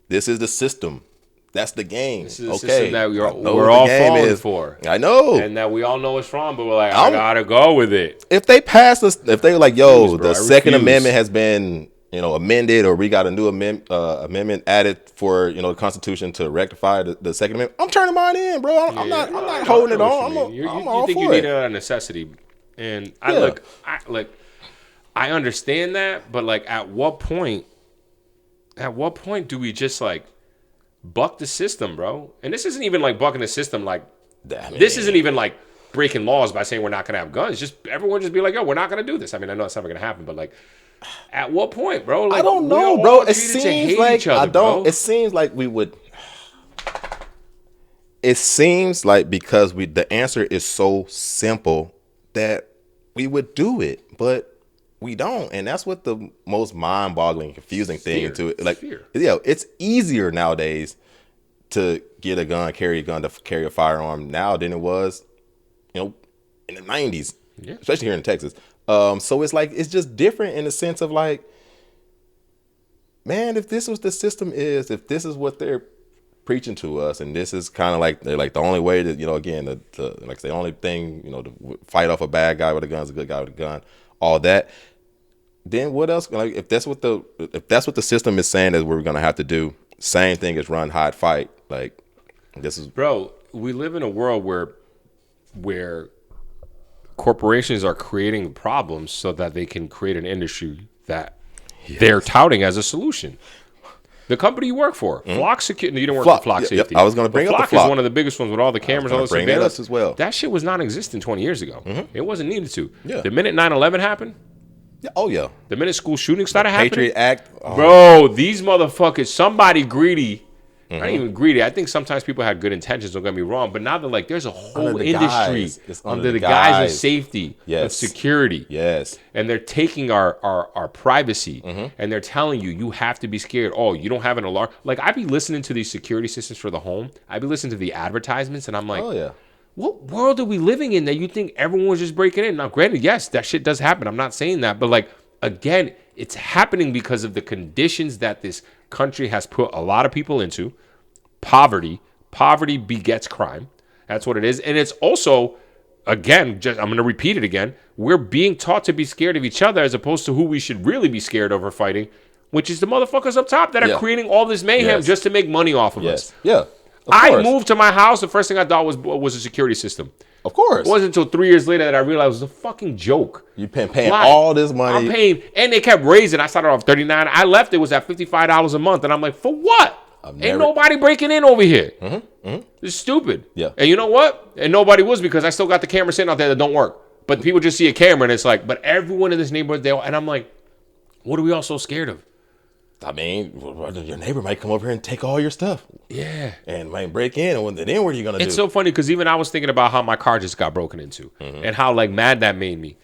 This is the system. That's the game. This is the system that we're all falling for. I know. And that we all know it's wrong, but we're like, I gotta go with it. If they pass us, if they like, yo, bro, the Second Amendment has been, amended, or we got a new amendment added for, the Constitution to rectify the Second Amendment, I'm turning mine in, bro. I'm not holding it on. I'm all you think for you it. need it out of necessity. And I understand that, but like at what point do we just like buck the system, bro? And this isn't even like bucking the system like this isn't even like breaking laws by saying we're not gonna have guns. Just everyone just be like, yo, we're not gonna do this. I mean, I know it's never gonna happen, but like at what point, bro? Like, I don't we know, all bro. It treated to seems hate like each other, bro. It seems like we would. It seems like because the answer is so simple that we would do it, but we don't, and that's what the most mind-boggling, confusing thing into it. Like, it's easier nowadays to get a gun, carry a gun, to carry a firearm now than it was, in the 90s, especially here in Texas. So it's like it's just different in the sense of like, man, if this was the system if this is what they're preaching to us, and this is kind of like they're like the only way to again like the only thing to fight off a bad guy with a gun is a good guy with a gun, all that, then what else? Like if that's what the system is saying that we're gonna have to do, same thing as run, hide, fight. Like This is Bro, we live in a world where corporations are creating problems so that they can create an industry that they're touting as a solution. The company you work for, Flock Security. You don't work for Flock Safety. Yep. I was going to bring up the Flock. Is one of the biggest ones with all the cameras, all the bring surveillance. that up as well. That shit was non-existent 20 years ago. It wasn't needed to. Yeah. The minute 9/11 happened, Yeah. Oh yeah. the minute school shootings started happening, Patriot Act. Oh. bro, these motherfuckers, somebody greedy. Not even greedy. I think sometimes people had good intentions. Don't get me wrong, but now they're like, there's a whole industry under the guise of safety, of security. Yes. And they're taking our privacy, and they're telling you have to be scared. Oh, you don't have an alarm. Like, I be listening to these security systems for the home. I be listening to the advertisements, and I'm like, Oh yeah. what world are we living in that you think everyone's just breaking in? Now, granted, yes, that shit does happen. I'm not saying that, but like, again, it's happening because of the conditions that this country has put a lot of people into. Poverty begets crime. That's what it is. And it's also, again, I'm going to repeat it again. We're being taught to be scared of each other as opposed to who we should really be scared of or fighting, which is the motherfuckers up top that are creating all this mayhem just to make money off of us. Yeah. I moved to my house. The first thing I thought was a security system. Of course. It wasn't until 3 years later that I realized it was a fucking joke. You've been paying all this money. I'm paying, and they kept raising. I started off $39. I left. It was at $55 a month, and I'm like, for what? Ain't nobody breaking in over here. It's stupid. Yeah. And you know what? And nobody was, because I still got the camera sitting out there that don't work. But people just see a camera, and it's like, but everyone in this neighborhood, and I'm like, what are we all so scared of? I mean, your neighbor might come over here and take all your stuff. Yeah. And might break in. And then what are you going to do? It's so funny because even I was thinking about how my car just got broken into and how like mad that made me.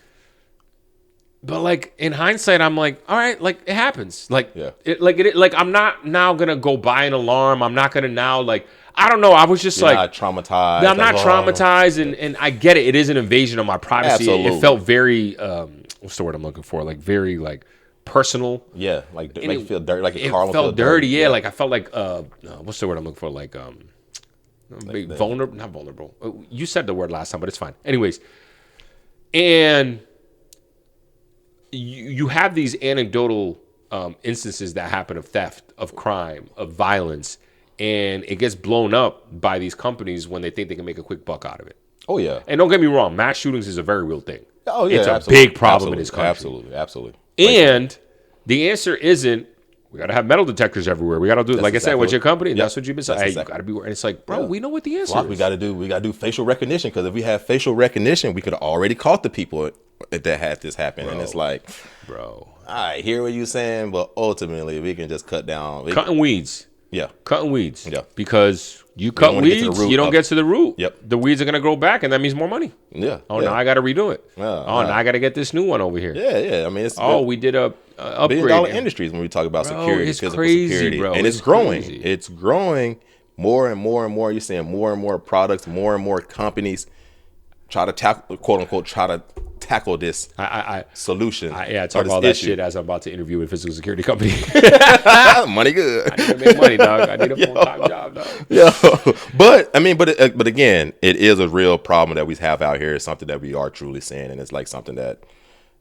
But like in hindsight, I'm like, all right, like it happens. Like, I'm not now going to go buy an alarm. I'm not going to now like, I don't know. I was just You're like not traumatized. I'm not traumatized. And I get it. It is an invasion of my privacy. It felt very, what's the word I'm looking for? Like very like personal. Yeah, like make you feel dirty, like your It car will felt feel dirty. Yeah, like I felt like what's the word I'm looking for? Like vulnerable, not vulnerable. You said the word last time, but it's fine. Anyways, and you have these anecdotal instances that happen of theft, of crime, of violence, and it gets blown up by these companies when they think they can make a quick buck out of it. Oh yeah. And don't get me wrong, mass shootings is a very real thing. Oh yeah, it's a big problem in this country. Absolutely. And the answer isn't, we got to have metal detectors everywhere. We got to do it. Like I said, with your company, that's what you've been saying. Hey, you got to be, and it's like, bro, we know what the answer is. We got to do facial recognition, because if we have facial recognition, we could have already caught the people that had this happen. Bro. And it's like, bro, I hear what you're saying, but ultimately we can just cut down. Cutting weeds. Yeah. Cutting weeds. Yeah. Because you cut weeds, you don't get to the root. Yep. The weeds are going to grow back, and that means more money. Yeah. Oh, now I got to redo it. Now I got to get this new one over here. Yeah. I mean, it's we did a upgrade. $1 billion industries when we talk about security, it's physical crazy, security. bro. And it's growing. Crazy. It's growing more and more and more. You're seeing more and more products, more and more companies try to tackle, quote unquote, tackle this solution. I talk about that shit as I'm about to interview with a physical security company. Money good. I need to make money, dog. I need a full-time job, dog. Yeah, but I mean, but again, it is a real problem that we have out here. It's something that we are truly seeing, and it's like something that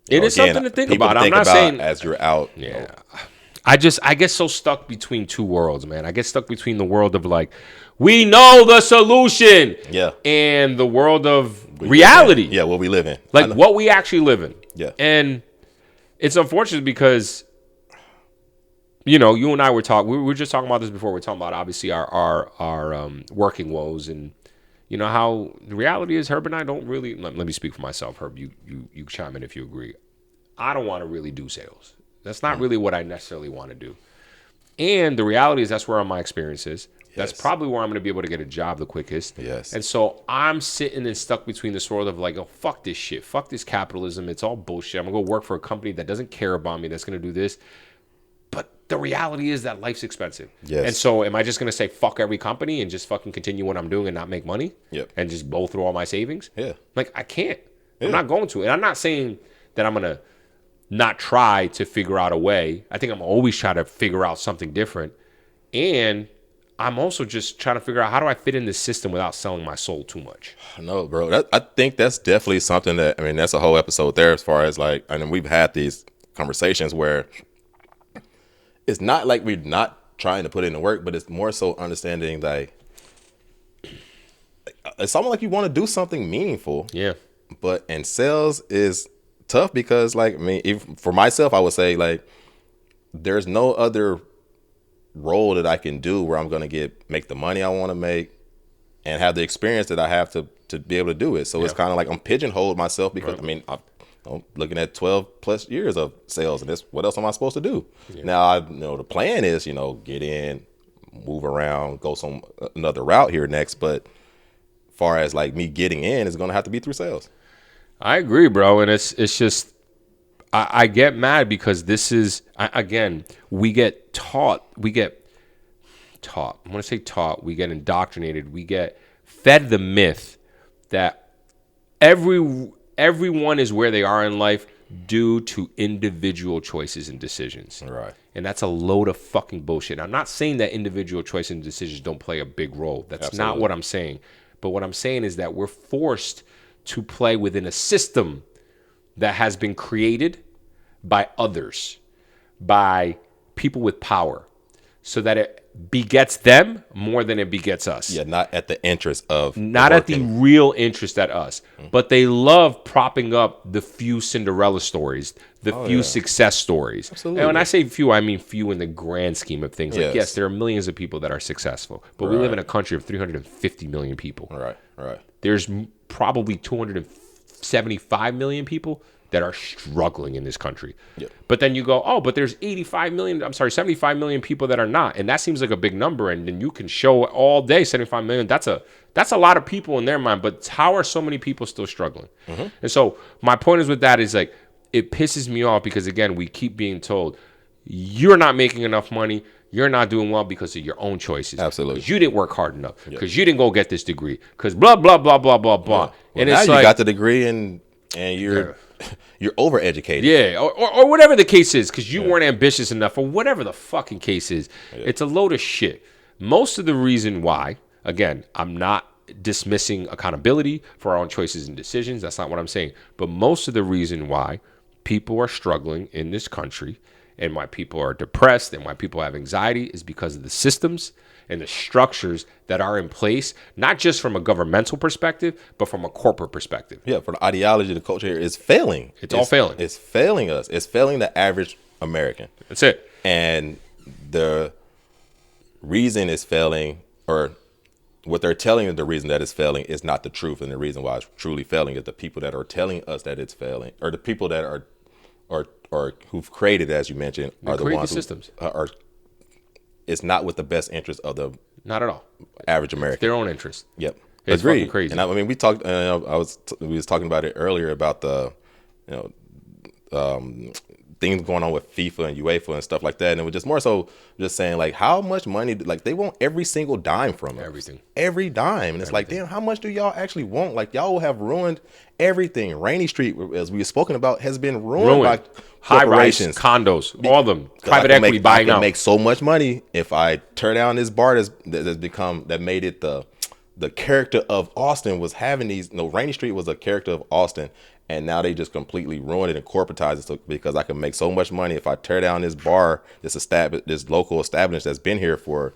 it is something to think about. I'm not saying as you're out. Yeah. I get so stuck between two worlds, man. I get stuck between the world of like, we know the solution, and the world of reality. Yeah, what we live in, like what we actually live in. Yeah, and it's unfortunate because, you know, you and I were talking. We were just talking about this before. We're talking about obviously our working woes, and you know how the reality is. Herb and I don't really. Let me speak for myself, Herb. You chime in if you agree. I don't want to really do sales. That's not really what I necessarily want to do. And the reality is that's where all my experience is. That's probably where I'm going to be able to get a job the quickest. Yes. And so I'm sitting and stuck between this world of like, oh, fuck this shit. Fuck this capitalism. It's all bullshit. I'm going to go work for a company that doesn't care about me, that's going to do this. But the reality is that life's expensive. Yes. And so am I just going to say fuck every company and just fucking continue what I'm doing and not make money? Yep. And just blow through all my savings? Yeah. Like, I can't. I'm not going to. And I'm not saying that I'm going to not try to figure out a way. I think I'm always trying to figure out something different. And I'm also just trying to figure out how do I fit in this system without selling my soul too much. No, bro. I think that's definitely something that, I mean, that's a whole episode there as far as like, I mean, we've had these conversations where it's not like we're not trying to put in the work, but it's more so understanding like it's almost like you want to do something meaningful. Yeah. But and sales is tough because, like, I mean, if, for myself, I would say, like, there's no other role that I can do where I'm gonna make the money I want to make and have the experience that I have to be able to do it. So it's kind of like I'm pigeonholed myself because I mean I'm looking at 12 plus years of sales, and this, what else am I supposed to do? Now the plan is get in, move around, go another route here next, but far as like me getting in is gonna have to be through sales. I agree, bro, and it's just I get mad because this is again we get taught. I want to say taught. We get indoctrinated. We get fed the myth that everyone is where they are in life due to individual choices and decisions. Right. And that's a load of fucking bullshit. I'm not saying that individual choices and decisions don't play a big role. That's not what I'm saying. But what I'm saying is that we're forced to play within a system that has been created by others, by people with power, so that it begets them more than it begets us. Yeah, not at the interest of not at the real interest at us. But they love propping up the few Cinderella stories, the few success stories. Absolutely. And when I say few, I mean few in the grand scheme of things. Like, yes, there are millions of people that are successful, but we live in a country of 350 million people. Right. There's probably 275 million people that are struggling in this country. Yep. But then you go, oh, but there's 75 million people that are not. And that seems like a big number. And then you can show all day 75 million. That's a lot of people in their mind. But how are so many people still struggling? Mm-hmm. And so my point is with that is, like, it pisses me off because, again, we keep being told you're not making enough money. You're not doing well because of your own choices. Absolutely. Because you didn't work hard enough. Because you didn't go get this degree. Because blah, blah, blah, blah, blah, blah. Well, and now it's you like, got the degree and you're overeducated. Yeah, or whatever the case is, because you weren't ambitious enough, or whatever the fucking case is. Yeah. It's a load of shit. Most of the reason why, again, I'm not dismissing accountability for our own choices and decisions. That's not what I'm saying. But most of the reason why people are struggling in this country and why people are depressed and why people have anxiety is because of the systems and the structures that are in place, not just from a governmental perspective, but from a corporate perspective. Yeah, for the ideology, the culture here is failing. It's all failing. It's failing us. It's failing the average American. That's it. And the reason it's failing, or what they're telling us, the reason that it's failing is not the truth. And the reason why it's truly failing is the people that are telling us that it's failing, or the people that are who've created, as you mentioned, are the ones systems. It's not with the best interest of the not at all average American. It's their own interest. Yep, it's fucking crazy. And I mean, we talked. We was talking about it earlier about the things going on with FIFA and UEFA and stuff like that, and it was just more so just saying, like, how much money, like, they want every single dime from us. Every dime. And it's like, damn, how much do y'all actually want? Like, y'all have ruined everything. Rainy Street, as we've spoken about, has been ruined by corporations, condos, all of them, private equity buying out. I can make so much money if I tear down this bar that made it the character of Austin was having these. Rainy Street was a character of Austin, and now they just completely ruined it and corporatized it because I can make so much money if I tear down this bar, this local establishment that's been here for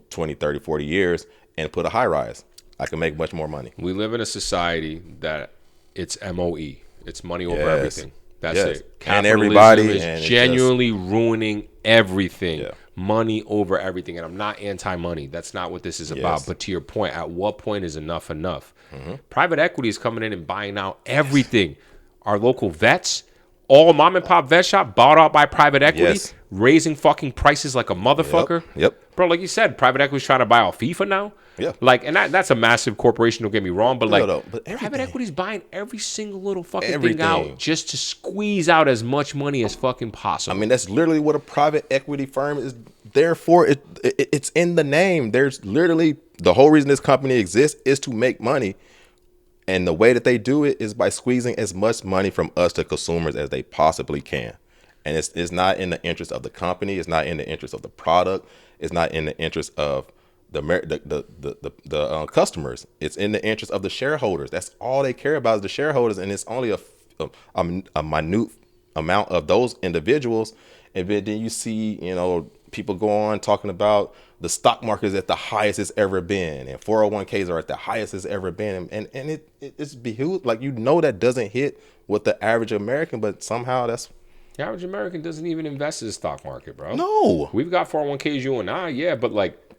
20, 30, 40 years, and put a high rise. I can make much more money. We live in a society that it's MOE. It's money over everything. That's it. Capitalism and everybody is genuinely ruining everything. Yeah. Money over everything. And I'm not anti-money. That's not what this is about. But to your point, at what point is enough enough? Mm-hmm. Private equity is coming in and buying out everything. Our local vets, all mom and pop vet shop bought out by private equity, raising fucking prices like a motherfucker. Yep. Bro, like you said, private equity is trying to buy out FIFA now. Yeah. Like, and that's a massive corporation, don't get me wrong, but but private equity is buying every single little fucking thing out just to squeeze out as much money as fucking possible. I mean, that's literally what a private equity firm is there for. It's in the name. There's literally the whole reason this company exists is to make money. And the way that they do it is by squeezing as much money from us, the consumers, as they possibly can. And it's not in the interest of the company. It's not in the interest of the product. It's not in the interest of the customers. It's in the interest of the shareholders. That's all they care about is the shareholders, and it's only a minute amount of those individuals. And then you see, people go on talking about the stock market is at the highest it's ever been, and 401ks are at the highest it's ever been, and it's behooved, like, that doesn't hit with the average American, but somehow that's The average American doesn't even invest in the stock market, bro. no. We've got 401ks, you and I, yeah, but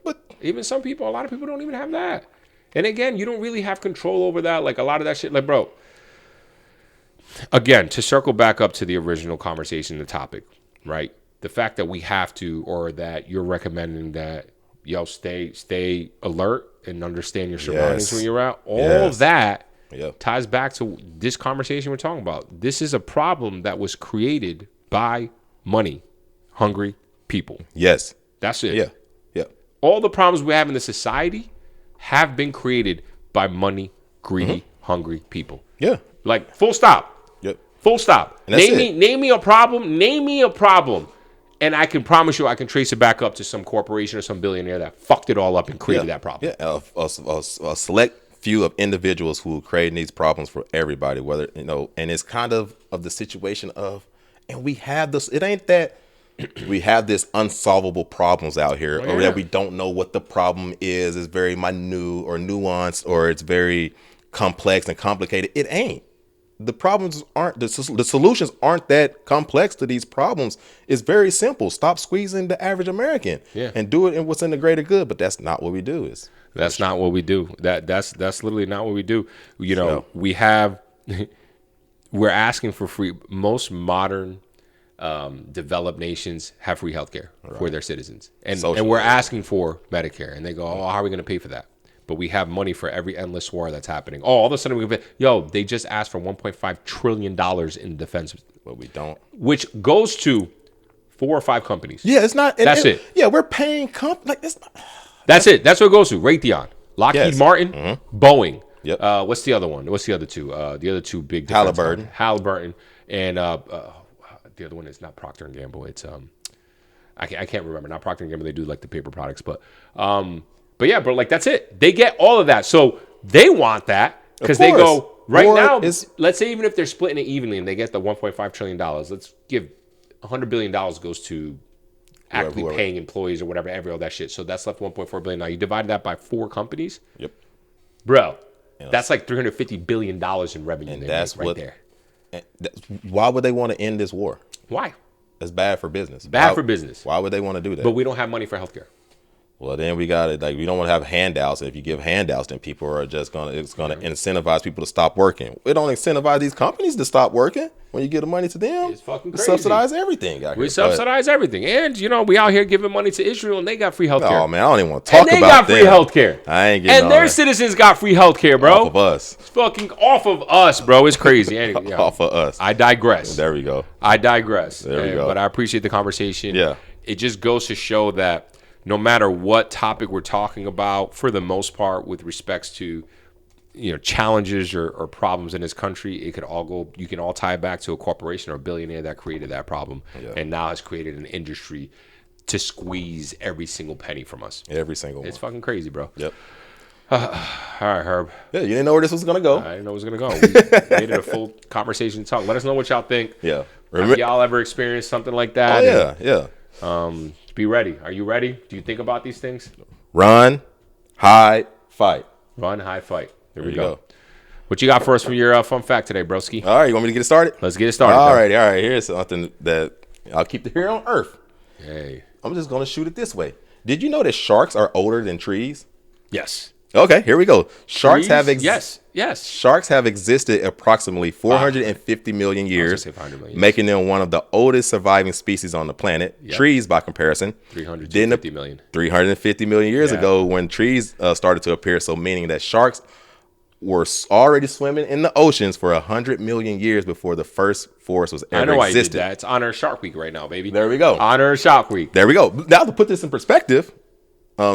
But even a lot of people don't even have that. And again, you don't really have control over that. Like a lot of that shit, like, bro, again, to circle back up to the original conversation, the topic, right? The fact that we have to, or that you're recommending that, stay alert and understand your surroundings when you're out. All of that ties back to this conversation we're talking about. This is a problem that was created by money hungry people. Yes. That's it. Yeah. Yeah. All the problems we have in the society have been created by money, greedy, hungry people. Yeah. Like, full stop. Yep. Full stop. And that's Name me a problem. Name me a problem. And I can promise you I can trace it back up to some corporation or some billionaire that fucked it all up and created that problem. Yeah. A select few of individuals who are creating these problems for everybody, whether, and it's kind of the situation of, and we have this, it ain't that we have this unsolvable problems out here, or that we don't know what the problem is. It's very minute or nuanced, or it's very complex and complicated. It ain't. The problems aren't, the solutions aren't that complex to these problems. It's very simple. Stop squeezing the average American and do it in what's in the greater good. But that's not what we do. That's not what we do. That's literally not what we do. We have, we're asking for free. Most modern developed nations have free healthcare for their citizens. And we're asking for Medicare. And they go, how are we going to pay for that? But we have money for every endless war that's happening. All of a sudden, they just asked for $1.5 trillion in defense. But we don't. Which goes to 4 or 5 companies. Yeah, it's not. That's it. Yeah, we're paying it's not. That's it. That's what it goes to. Raytheon, Lockheed Martin, Boeing. Yep. What's the other one? What's the other two? The other two big Halliburton. And the other one is not Procter and Gamble. It's I can't remember. Not Procter and Gamble. They do like the paper products, but yeah, bro. Like, that's it. They get all of that, so they want that because they go now. Let's say even if they're splitting it evenly and they get the $1.5 trillion, let's give $100 billion goes to actively paying employees or whatever, all that shit. So that's left $1.4 billion. Now you divide that by 4 companies. Yep. Bro, that's like $350 billion in revenue. And that's right there. Why would they want to end this war? Why? It's bad for business. For business. Why would they want to do that? But we don't have money for healthcare. Well, then we got it. Like, we don't want to have handouts. And if you give handouts, then people are just it's gonna incentivize people to stop working. We don't incentivize these companies to stop working when you give the money to them. It's fucking crazy. crazy. Subsidize everything. We subsidize everything, and we out here giving money to Israel, and they got free healthcare. Oh man, I don't even want to talk about them. And they got free healthcare. I ain't getting. And their citizens got free healthcare, bro. Off of us. It's fucking off of us, bro. It's crazy. Anyway, off of us. I digress. There we go. I digress. There we go. But I appreciate the conversation. Yeah. It just goes to show that no matter what topic we're talking about, for the most part, with respects to challenges or problems in this country, it could all go. You can all tie it back to a corporation or a billionaire that created that problem, and now has created an industry to squeeze every single penny from us. Every single one. It's fucking crazy, bro. Yep. All right, Herb. Yeah, you didn't know where this was gonna go. I didn't know it was gonna go. We made it a full conversation talk. Let us know what y'all think. Yeah. Have y'all ever experienced something like that? Oh yeah, yeah. Be ready. Are you ready? Do you think about these things? Run, hide, fight. Run, hide, fight. There we go. What you got for us from your fun fact today, broski? All right, you want me to get it started? Let's get it started. All right. Here's something that I'll keep it here on Earth. Hey. I'm just going to shoot it this way. Did you know that sharks are older than trees? Yes. Okay, here we go. Sharks have yes. Sharks have existed approximately 450 million years, making them one of the oldest surviving species on the planet. Yep. Trees, by comparison, 350 million years ago when trees started to appear. So meaning that sharks were already swimming in the oceans for 100 million years before the first forest was ever existed. I know why you did that. It's Honor Shark Week right now, baby. There we go. Honor Shark Week. There we go. Now to put this in perspective,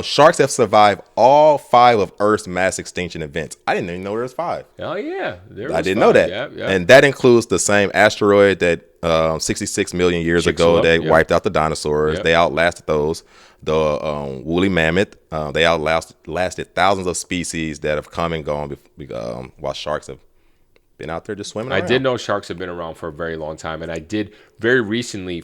sharks have survived all 5 of Earth's mass extinction events. I didn't even know there was 5. Oh yeah, I didn't know that. Yep. And that includes the same asteroid that 66 million years ago they wiped out the dinosaurs. Yep. They outlasted those. The woolly mammoth. They outlasted thousands of species that have come and gone while sharks have been out there just swimming around. I did know sharks have been around for a very long time, and I did very recently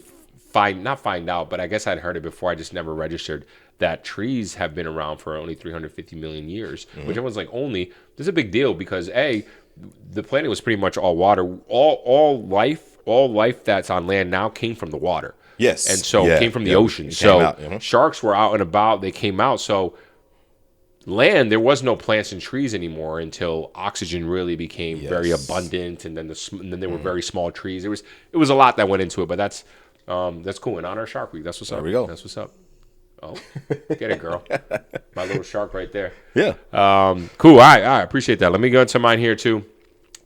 find out, but I guess I'd heard it before. I just never registered that trees have been around for only 350 million years, which everyone's like, only. This is a big deal because the planet was pretty much all water. All life that's on land now came from the water. Yes. And so it came from the ocean. So sharks were out and about. They came out. So land, there was no plants and trees anymore until oxygen really became very abundant, and then there were very small trees. It was a lot that went into it, but that's cool. In honor of Shark Week, that's what's up. There we go. That's what's up. Oh, get it, girl. My little shark right there. Yeah. Cool. All right. I appreciate that. Let me go into mine here too.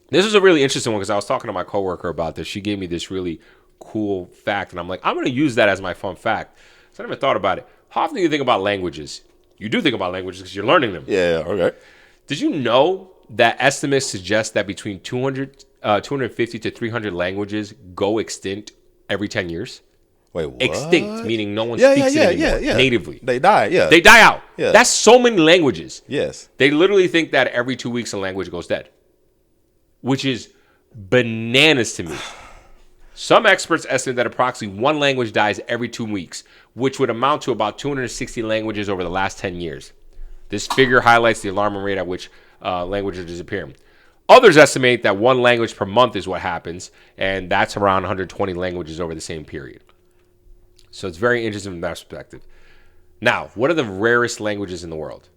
This is a really interesting one because I was talking to my coworker about this. She gave me this really cool fact, and I'm like, I'm going to use that as my fun fact. So I never thought about it. How often do you think about languages? You do think about languages because you're learning them. Yeah. Okay. Did you know that estimates suggest that between 250 to 300 languages go extinct every 10 years? Wait, what? Extinct, meaning no one speaks it anymore natively. They die, yeah. They die out. Yeah. That's so many languages. Yes. They literally think that every 2 weeks a language goes dead, which is bananas to me. Some experts estimate that approximately one language dies every 2 weeks, which would amount to about 260 languages over the last 10 years. This figure highlights the alarming rate at which languages are disappearing. Others estimate that one language per month is what happens, and that's around 120 languages over the same period. So it's very interesting from that perspective. Now, what are the rarest languages in the world?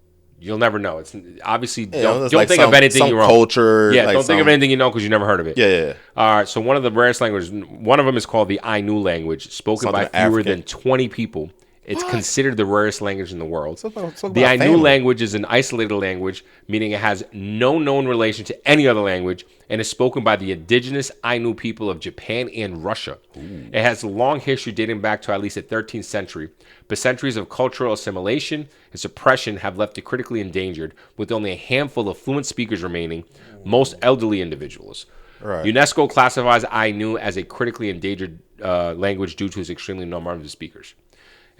You'll never know. It's obviously don't think of anything you know. Culture. Yeah, don't think of anything you know because you never heard of it. Yeah. All right. So one of the rarest languages, one of them is called the Ainu language, spoken by fewer than 20 people. It's considered the rarest language in the world. The Ainu language is an isolated language, meaning it has no known relation to any other language, and is spoken by the indigenous Ainu people of Japan and Russia. Ooh. It has a long history dating back to at least the 13th century, but centuries of cultural assimilation and suppression have left it critically endangered, with only a handful of fluent speakers remaining, most elderly individuals. Right. UNESCO classifies Ainu as a critically endangered language due to its extremely low number of speakers.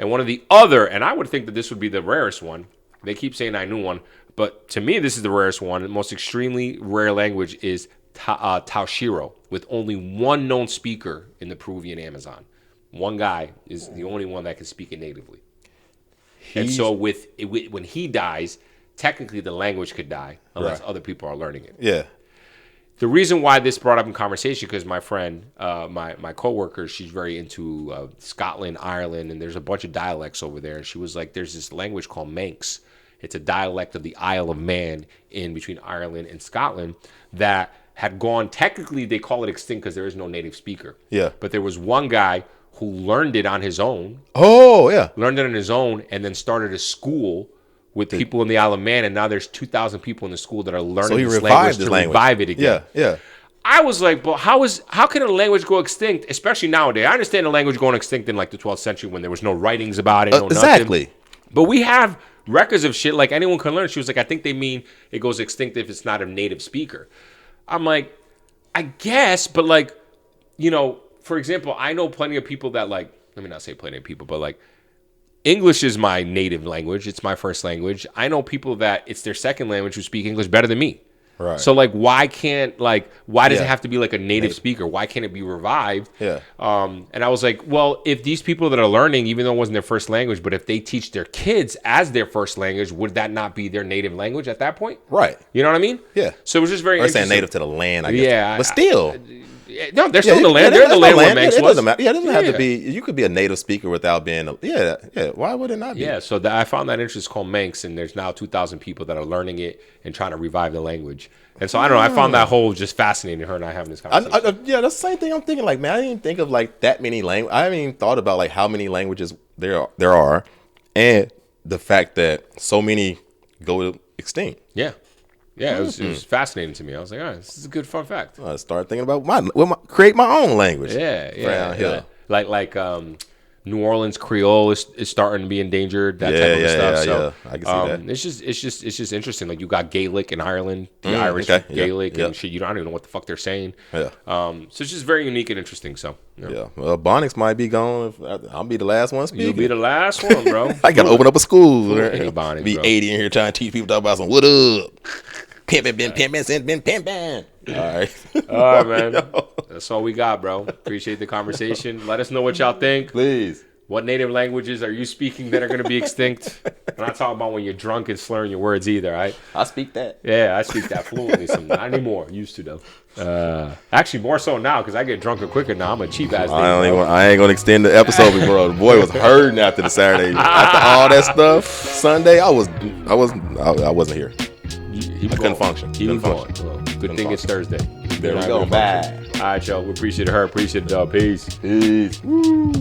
And one of the other, and I would think that this would be the rarest one. They keep saying Ainu one, but to me, this is the rarest one. The most extremely rare language is Taoshiro, with only one known speaker in the Peruvian Amazon. One guy is the only one that can speak it natively. And so when he dies, technically the language could die unless other people are learning it. Yeah. The reason why this brought up in conversation, because my friend, my coworker, she's very into Scotland, Ireland, and there's a bunch of dialects over there. And she was like, there's this language called Manx. It's a dialect of the Isle of Man in between Ireland and Scotland that had gone, technically they call it extinct because there is no native speaker. Yeah. But there was one guy who learned it on his own. Oh, yeah. Learned it on his own and then started a school with people in the Isle of Man, and now there's 2,000 people in the school that are learning this language to revive it again. Yeah. I was like, but how can a language go extinct, especially nowadays? I understand a language going extinct in like the 12th century when there was no writings about it, no exactly. Nothing. But we have records of shit like anyone can learn. She was like, I think they mean it goes extinct if it's not a native speaker. I'm like, I guess, but like, you know, for example, I know plenty of people that like, let me not say plenty of people, but like, English is my native language. It's my first language. I know people that it's their second language who speak English better than me. Right. So like, why does it have to be like a native speaker? Why can't it be revived? Yeah. And I was like, well, if these people that are learning, even though it wasn't their first language, but if they teach their kids as their first language, would that not be their native language at that point? Right. You know what I mean? Yeah. So it was just very interesting. Saying native to the land, I guess. Yeah. But still. No, they're still in the land. They're in the land where Manx was. It doesn't matter. Yeah, it doesn't have to be. You could be a native speaker without being. Why would it not be? Yeah, so I found that interest called Manx, and there's now 2,000 people that are learning it and trying to revive the language. And so I don't know. I found that whole just fascinating. Her and I having this conversation. Yeah, that's the same thing I'm thinking. Like, man, I didn't even think of like that many languages. I haven't even thought about like how many languages there are, and the fact that so many go extinct. Yeah. Yeah, it was fascinating to me. I was like, all right, this is a good fun fact. I started thinking about create my own language. Yeah. Like New Orleans Creole is starting to be endangered. That type of stuff. So I can see that. It's just interesting. Like you got Gaelic in Ireland, the Irish Gaelic and shit. You don't even know what the fuck they're saying. Yeah. So it's just very unique and interesting. So yeah. Well, Bonics might be gone. I'll be the last one speaking. You'll be the last one, bro. I gotta open up a school. Bonics, be bro. 80 in here trying to teach people about some what up. Pimpin', been pimpin', since been pimpin'. All right. All right, man. That's all we got, bro. Appreciate the conversation. Let us know what y'all think. Please. What native languages are you speaking that are going to be extinct? I'm not talking about when you're drunk and slurring your words either, right? I speak that. Yeah, I speak that fluently. Not anymore. Used to, though. Actually, more so now because I get drunker quicker now. I'm a cheap ass. I ain't gonna extend the episode, bro. The boy was hurting after the Saturday. After all that stuff, Sunday, I wasn't here. I couldn't function. He was going. Well, good thing it's Thursday. There we go. Bye. All right, y'all. We appreciate her. Appreciate it, dog. Peace. Peace. Woo.